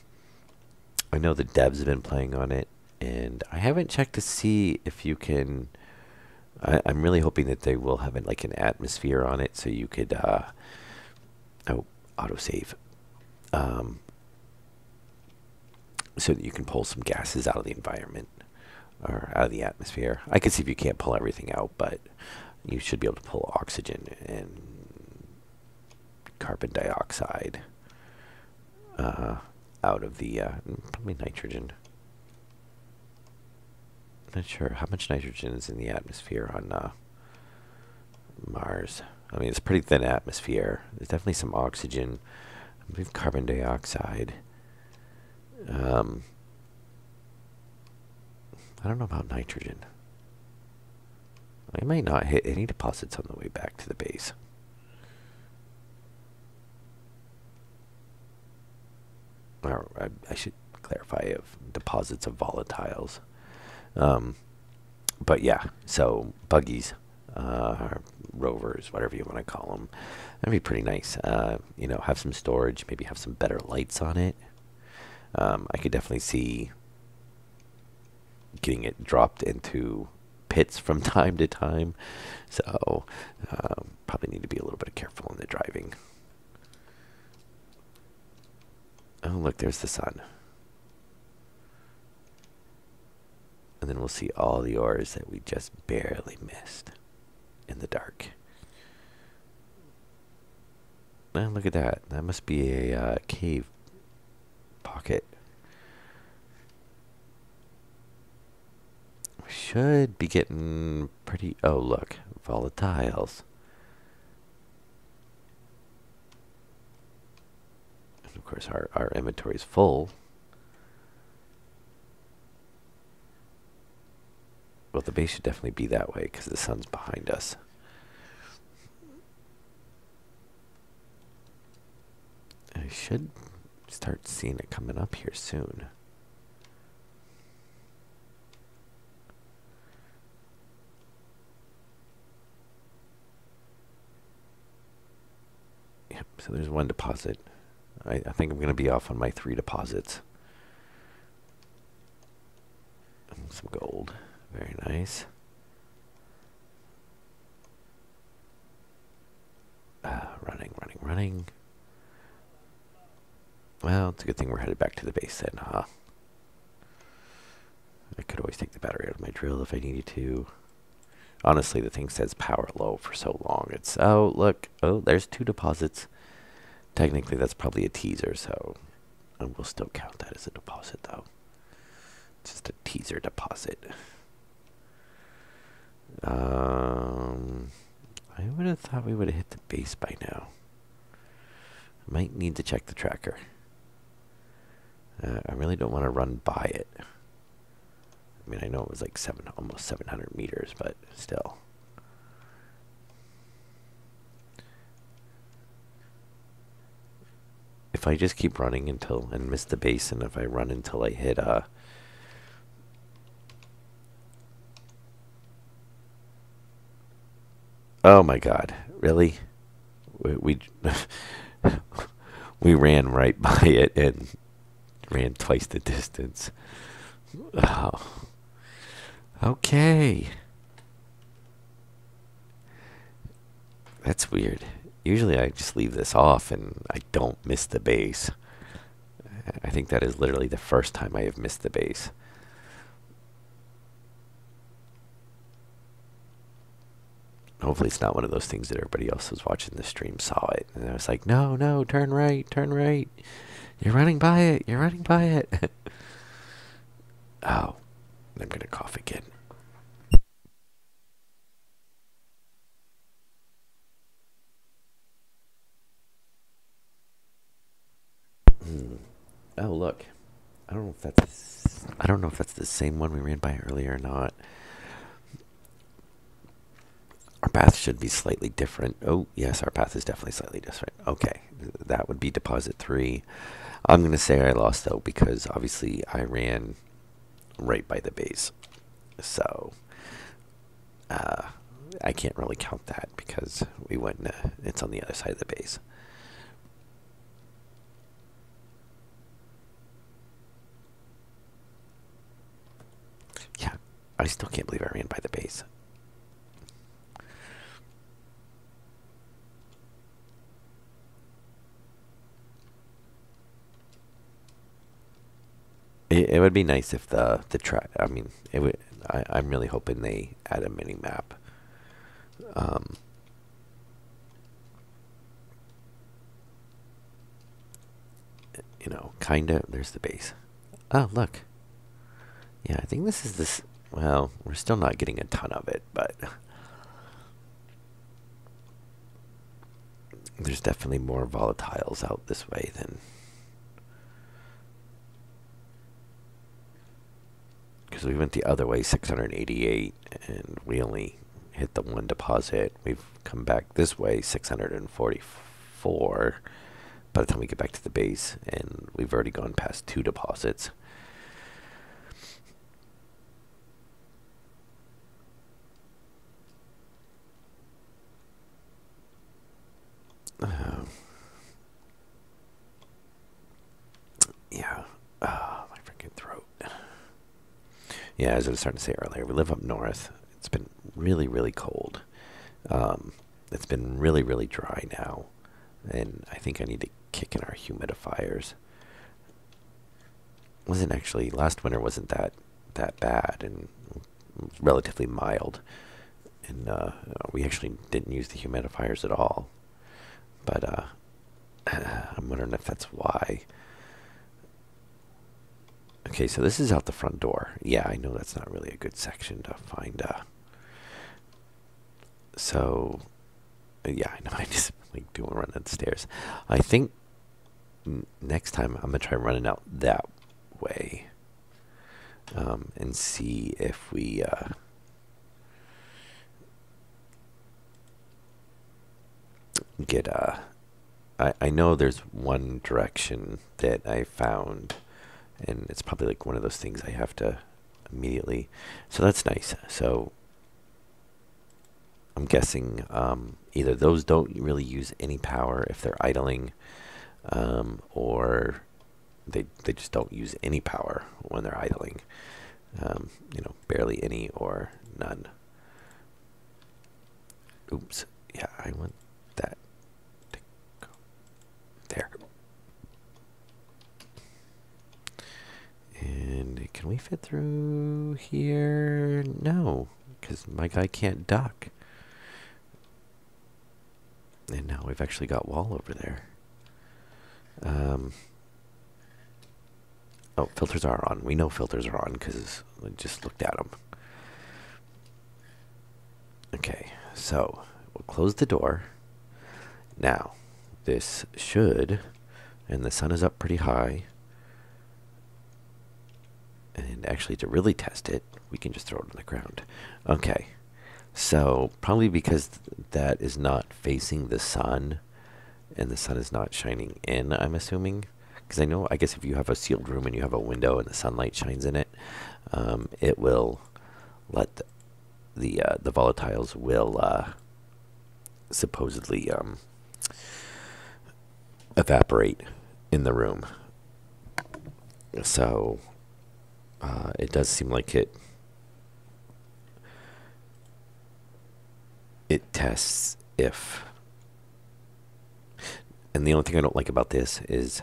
Speaker 1: know the devs have been playing on it, and I haven't checked to see if you can. I'm really hoping that they will have like an atmosphere on it, so you could autosave, so that you can pull some gases out of the environment or out of the atmosphere. I can see if you can't pull everything out, but you should be able to pull oxygen and carbon dioxide out of the probably nitrogen. I'm not sure how much nitrogen is in the atmosphere on Mars. I mean, it's a pretty thin atmosphere. There's definitely some oxygen. I believe carbon dioxide. I don't know about nitrogen. I might not hit any deposits on the way back to the base. Or I should clarify of deposits of volatiles. But yeah, so buggies, rovers, whatever you want to call them, that'd be pretty nice. Have some storage, maybe have some better lights on it. I could definitely see getting it dropped into pits from time to time. So probably need to be a little bit careful in the driving. Oh, look, there's the sun. And then we'll see all the ores that we just barely missed in the dark. And look at that. That must be a cave pocket. We should be getting pretty... Oh, look. Volatiles. And of course, our inventory is full. Well, the base should definitely be that way because the sun's behind us. I should start seeing it coming up here soon. Yep, so there's one deposit. I think I'm going to be off on my 3 deposits. Some gold. Very nice. Running. Well, it's a good thing we're headed back to the base then, huh? I could always take the battery out of my drill if I needed to. Honestly, the thing says power low for so long. It's, oh, look. Oh, there's 2 deposits. Technically, that's probably a teaser, so we'll still count that as a deposit, though. It's just a teaser deposit. I would have thought we would have hit the base by now. Might need to check the tracker. I really don't want to run by it. I mean, I know it was like almost 700 meters, but still. If I just keep running and miss the base, and if I run until I hit oh my God, really? We we ran right by it and ran twice the distance. Oh. Okay. That's weird. Usually I just leave this off and I don't miss the base. I think that is literally the first time I have missed the base. Hopefully it's not one of those things that everybody else was watching the stream saw it. And I was like, no, turn right. You're running by it. Oh, I'm going to cough again. Oh, look. I don't know if that's the same one we ran by earlier or not. Our path should be slightly different. Oh, yes, our path is definitely slightly different. Okay, that would be deposit 3. I'm going to say I lost, though, because obviously I ran right by the base. So, I can't really count that because we went, it's on the other side of the base. Yeah, I still can't believe I ran by the base. It would be nice if the track. I mean, it would. I'm really hoping they add a mini map. You know, kinda. There's the base. Oh, look. Yeah, I think this is this. Well, we're still not getting a ton of it, but there's definitely more volatiles out this way than. Because we went the other way, 688, and we only hit the 1 deposit. We've come back this way, 644, by the time we get back to the base, and we've already gone past 2 deposits. Yeah. Oh, my freaking throat. Yeah, as I was starting to say earlier, we live up north. It's been really, really cold. It's been really, really dry now. And I think I need to kick in our humidifiers. Wasn't actually, last winter wasn't that bad and relatively mild. And we actually didn't use the humidifiers at all. But I'm wondering if that's why. Okay, so this is out the front door. Yeah, I know that's not really a good section to find. So, yeah, I know I just like doing run up the stairs. I think next time I'm gonna try running out that way, and see if we get I know there's one direction that I found, and it's probably like one of those things I have to immediately. So that's nice. So I'm guessing either those don't really use any power if they're idling, or they just don't use any power when they're idling. Barely any or none. Oops. Yeah, I want that to go there. And can we fit through here? No, because my guy can't duck. And now we've actually got wall over there. Oh, filters are on. We know filters are on because I just looked at them. Okay, so we'll close the door. Now, this should, and the sun is up pretty high. And actually, to really test it, we can just throw it on the ground. Okay, so probably because that is not facing the sun, and the sun is not shining in, I'm assuming. Because I guess if you have a sealed room and you have a window and the sunlight shines in it, it will let the volatiles will supposedly evaporate in the room. So it does seem like it tests if. And the only thing I don't like about this is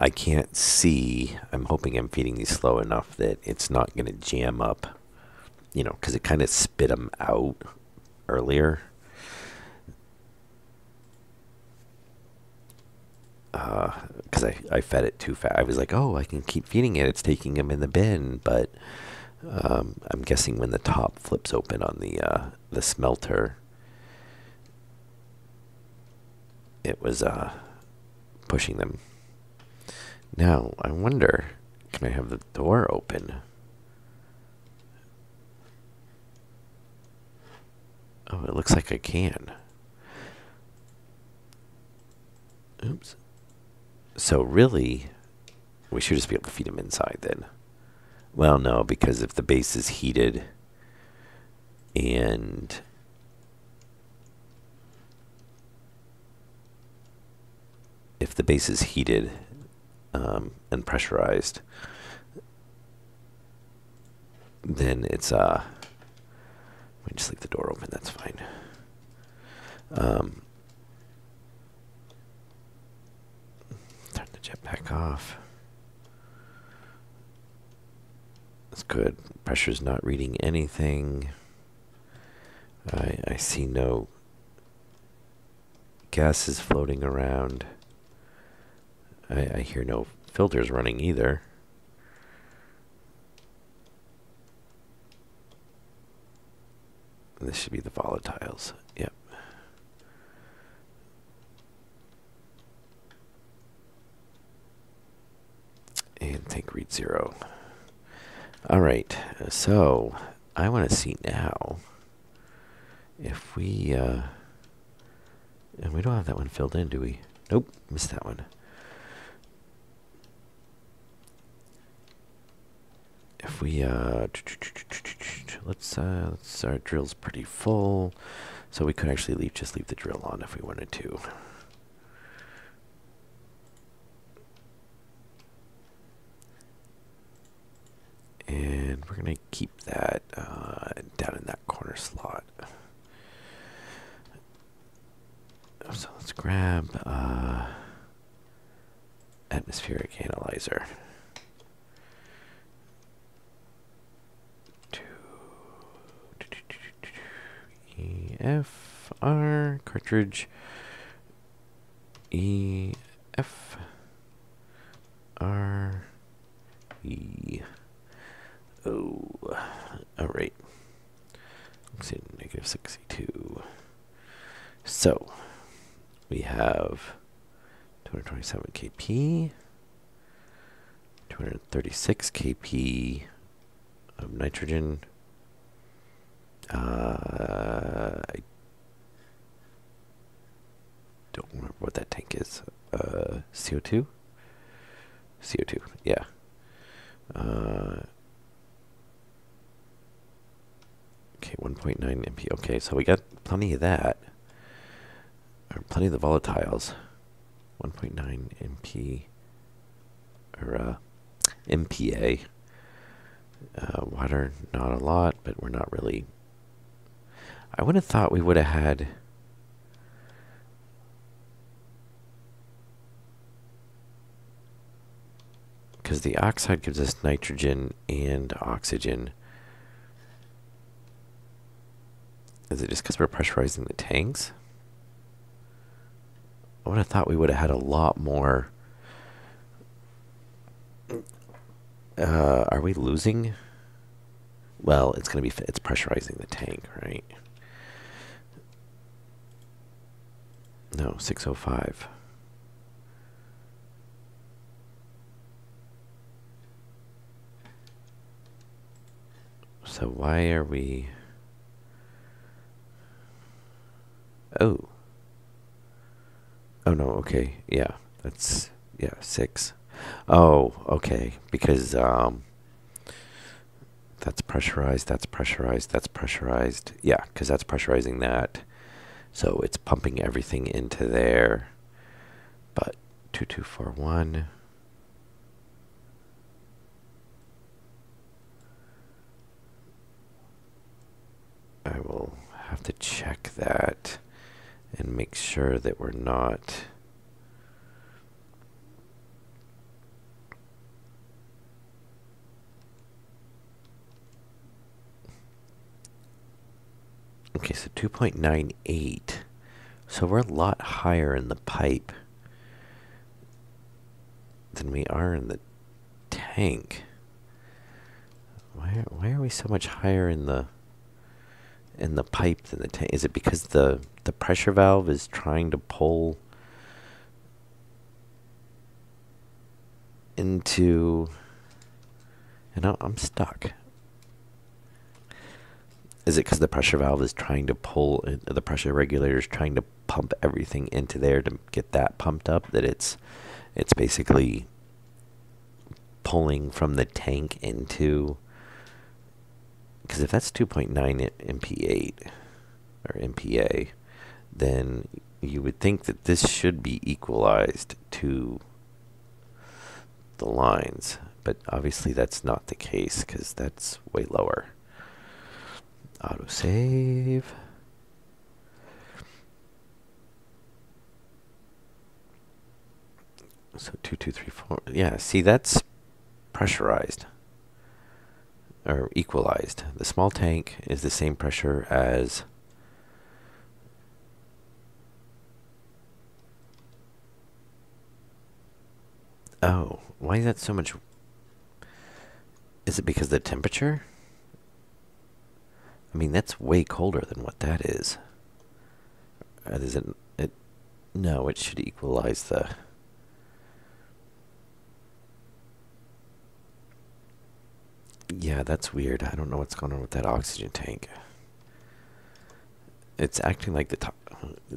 Speaker 1: I can't see. I'm hoping I'm feeding these slow enough that it's not going to jam up, because it kind of spit them out earlier. Because I fed it too fast. I was like, oh, I can keep feeding it. It's taking them in the bin. But I'm guessing when the top flips open on the smelter, it was pushing them. Now, I wonder, can I have the door open? Oh, it looks like I can. Oops. So really, we should just be able to feed them inside then. Well, no, because if the base is heated and and pressurized, then it's we just leave the door open. That's fine. Turn the jetpack off. That's good. Pressure's not reading anything. I see no gases floating around. I hear no filters running either. This should be the volatiles. Yep. And tank read 0. All right. So I want to see now if we and we don't have that one filled in, do we? Nope, missed that one. If we let's our drill's pretty full, so we could actually just leave the drill on if we wanted to. And we're gonna keep that down in that corner slot. So let's grab atmospheric analyzer. EFR cartridge EFR E. Oh, all right. Looks like negative 62. So we have 227 kp, 236 kp, of nitrogen. I don't remember what that tank is. CO2? CO2, yeah. Okay, 1.9 MP. Okay, so we got plenty of that. Or plenty of the volatiles. 1.9 MP. Or MPA. Water, not a lot, but we're not really. I would have thought we would have had. Because the oxide gives us nitrogen and oxygen. Is it just because we're pressurizing the tanks? I would have thought we would have had a lot more. Are we losing? Well, it's going to be, it's pressurizing the tank, right? No, 605. So why are we... Oh. Oh, no, okay. Yeah, that's... Yeah, 6. Oh, okay. Because, that's pressurized, that's pressurized, that's pressurized. Yeah, because that's pressurizing that. So it's pumping everything into there. But 2241... I will have to check that and make sure that we're not... Okay, so 2.98. So we're a lot higher in the pipe than we are in the tank. Why are we so much higher in the pipe than the tank? Is it because the pressure valve is trying to pull into... And I'm stuck. Is it because the pressure valve is trying to pull, the pressure regulator is trying to pump everything into there to get that pumped up, that it's basically pulling from the tank into... Because if that's 2.9 MP8 or MPA, then you would think that this should be equalized to the lines. But obviously that's not the case because that's way lower. Autosave. So 2234. Yeah, see, that's pressurized or equalized. The small tank is the same pressure as oh, why is that so much? Is it because of the temperature? I mean, that's way colder than what that is. Is it? No, it should equalize the... Yeah, that's weird. I don't know what's going on with that oxygen tank. It's acting like the top...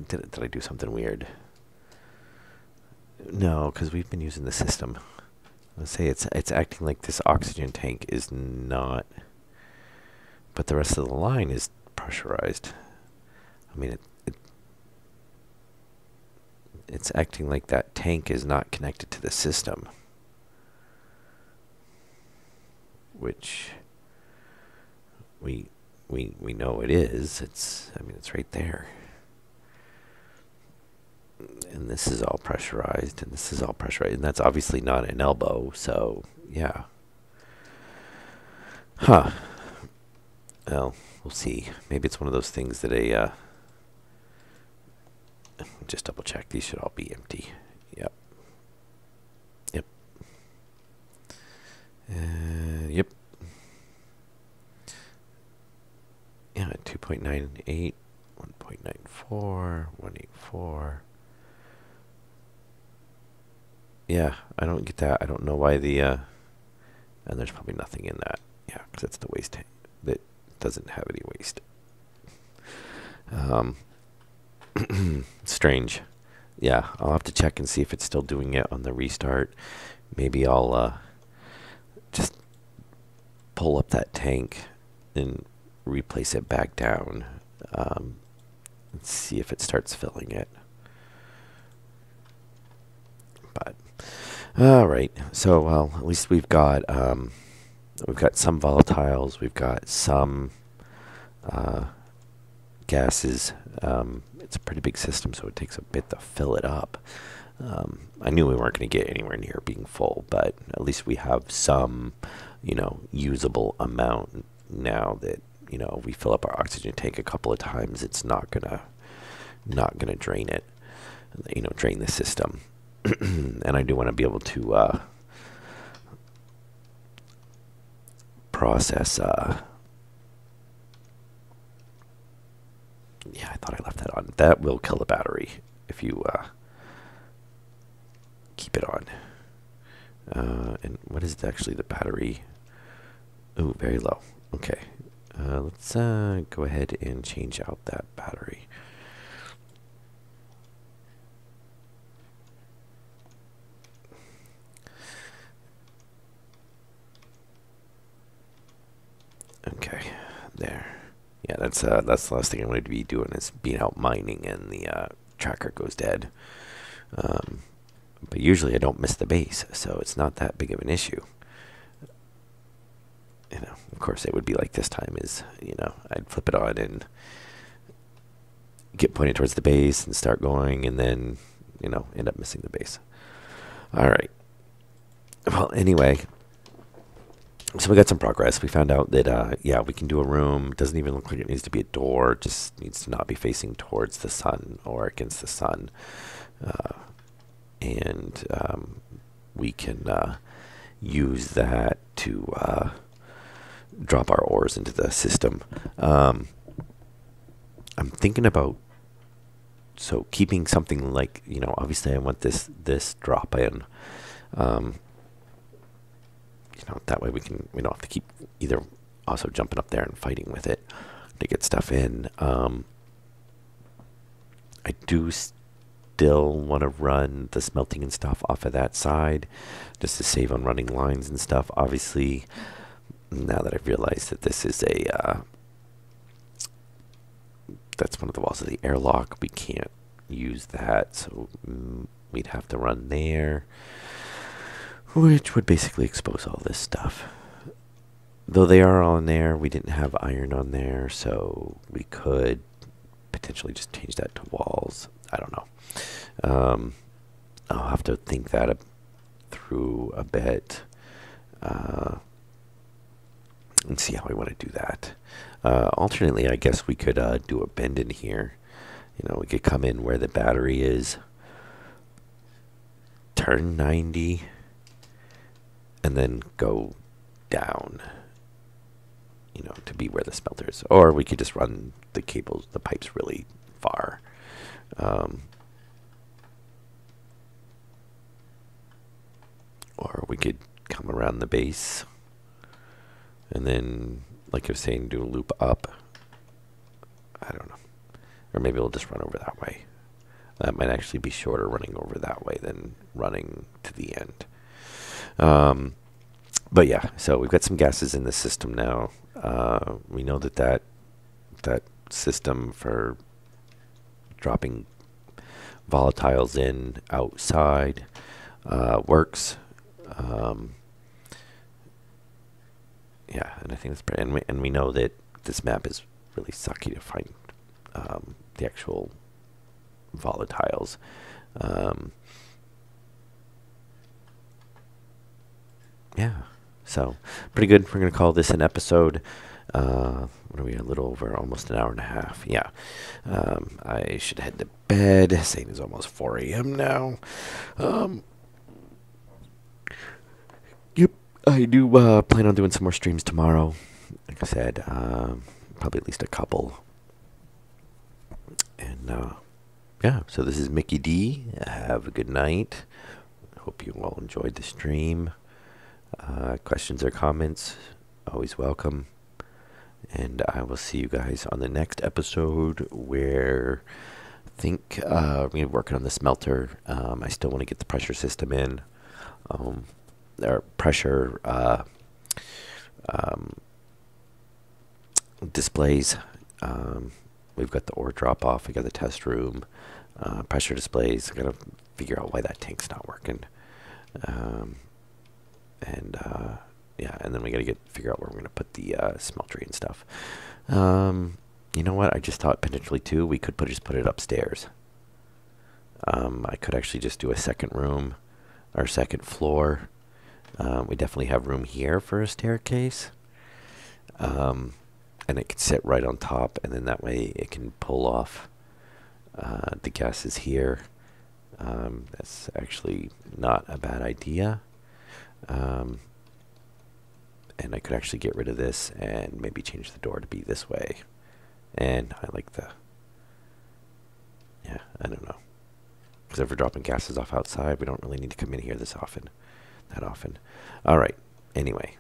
Speaker 1: Did I do something weird? No, because we've been using the system. Let's say it's acting like this oxygen tank is not... But the rest of the line is pressurized. I mean, it's acting like that tank is not connected to the system. Which we know it is. I mean, it's right there. And this is all pressurized, and this is all pressurized, and that's obviously not an elbow, so yeah. Huh. Well, we'll see. Maybe it's one of those things that just double check. These should all be empty. Yep. Yep. Yep. Yeah, 2.98, 1.94, 184. Yeah, I don't get that. I don't know why the... and there's probably nothing in that. Yeah, because that's the waste that doesn't have any waste. Um, strange. Yeah, I'll have to check and see if it's still doing it on the restart. Maybe I'll just pull up that tank and replace it back down. And see if it starts filling it. But all right, so well, at least we've got some volatiles, we've got some gases. It's a pretty big system, so it takes a bit to fill it up. I knew we weren't going to get anywhere near being full, but at least we have some, usable amount now that, if we fill up our oxygen tank a couple of times, it's not gonna drain it, drain the system. And I do want to be able to process. Yeah, I thought I left that on. That will kill the battery if you keep it on. And what is actually the battery? Ooh, very low. Okay. Let's go ahead and change out that battery. Okay, there. Yeah, that's the last thing I'm going to be doing is being out mining and the tracker goes dead. But usually I don't miss the base, so it's not that big of an issue. Of course, it would be like this time is, I'd flip it on and get pointed towards the base and start going, and then, end up missing the base. All right. Well, anyway, so we got some progress. We found out that, we can do a room. It doesn't even look like it needs to be a door. It just needs to not be facing towards the sun or against the sun. And we can use that to drop our ores into the system. I'm thinking about keeping something like, obviously I want this drop in. That way we don't have to keep either also jumping up there and fighting with it to get stuff in. I do still want to run the smelting and stuff off of that side just to save on running lines and stuff. Obviously, now that I've realized that this is that's one of the walls of the airlock, we can't use that, so we'd have to run there, which would basically expose all this stuff. Though they are on there, we didn't have iron on there, so we could potentially just change that to walls. I don't know. I'll have to think that through a bit and see how we want to do that. Alternately, I guess we could do a bend in here. We could come in where the battery is, turn 90, and then go down, to be where the smelter is. Or we could just run the pipes really far. Or we could come around the base and then, like I was saying, do a loop up. I don't know. Or maybe we'll just run over that way. That might actually be shorter running over that way than running to the end. But yeah, so we've got some gases in the system now. We know that system for dropping volatiles in outside works. Yeah, and I think that's pretty. And we know that this map is really sucky to find the actual volatiles. Yeah, so pretty good. We're going to call this an episode. What are we, a little over almost an hour and a half? Yeah. I should head to bed. Saying it's almost 4 a.m. now. Yep, I do plan on doing some more streams tomorrow. Like I said, probably at least a couple. And yeah, so this is Mickey D. Have a good night. Hope you all enjoyed the stream. Questions or comments, always welcome. And I will see you guys on the next episode where I think we're going to be working on the smelter. I still want to get the pressure system in. Our pressure displays. We've got the ore drop off. We got the test room. Pressure displays. I'm going to figure out why that tank's not working. Yeah, and then we got to figure out where we're going to put the smeltery and stuff. You know what? I just thought potentially too we could just put it upstairs. I could actually just do a second room or second floor. We definitely have room here for a staircase. And it can sit right on top, and then that way it can pull off the gases here. That's actually not a bad idea. And I could actually get rid of this and maybe change the door to be this way. And I like yeah, I don't know. Because if we're dropping gases off outside, we don't really need to come in here that often. All right. Anyway,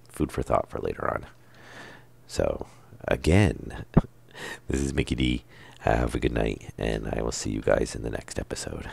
Speaker 1: food for thought for later on. So, again, this is Mickey D. Have a good night, and I will see you guys in the next episode.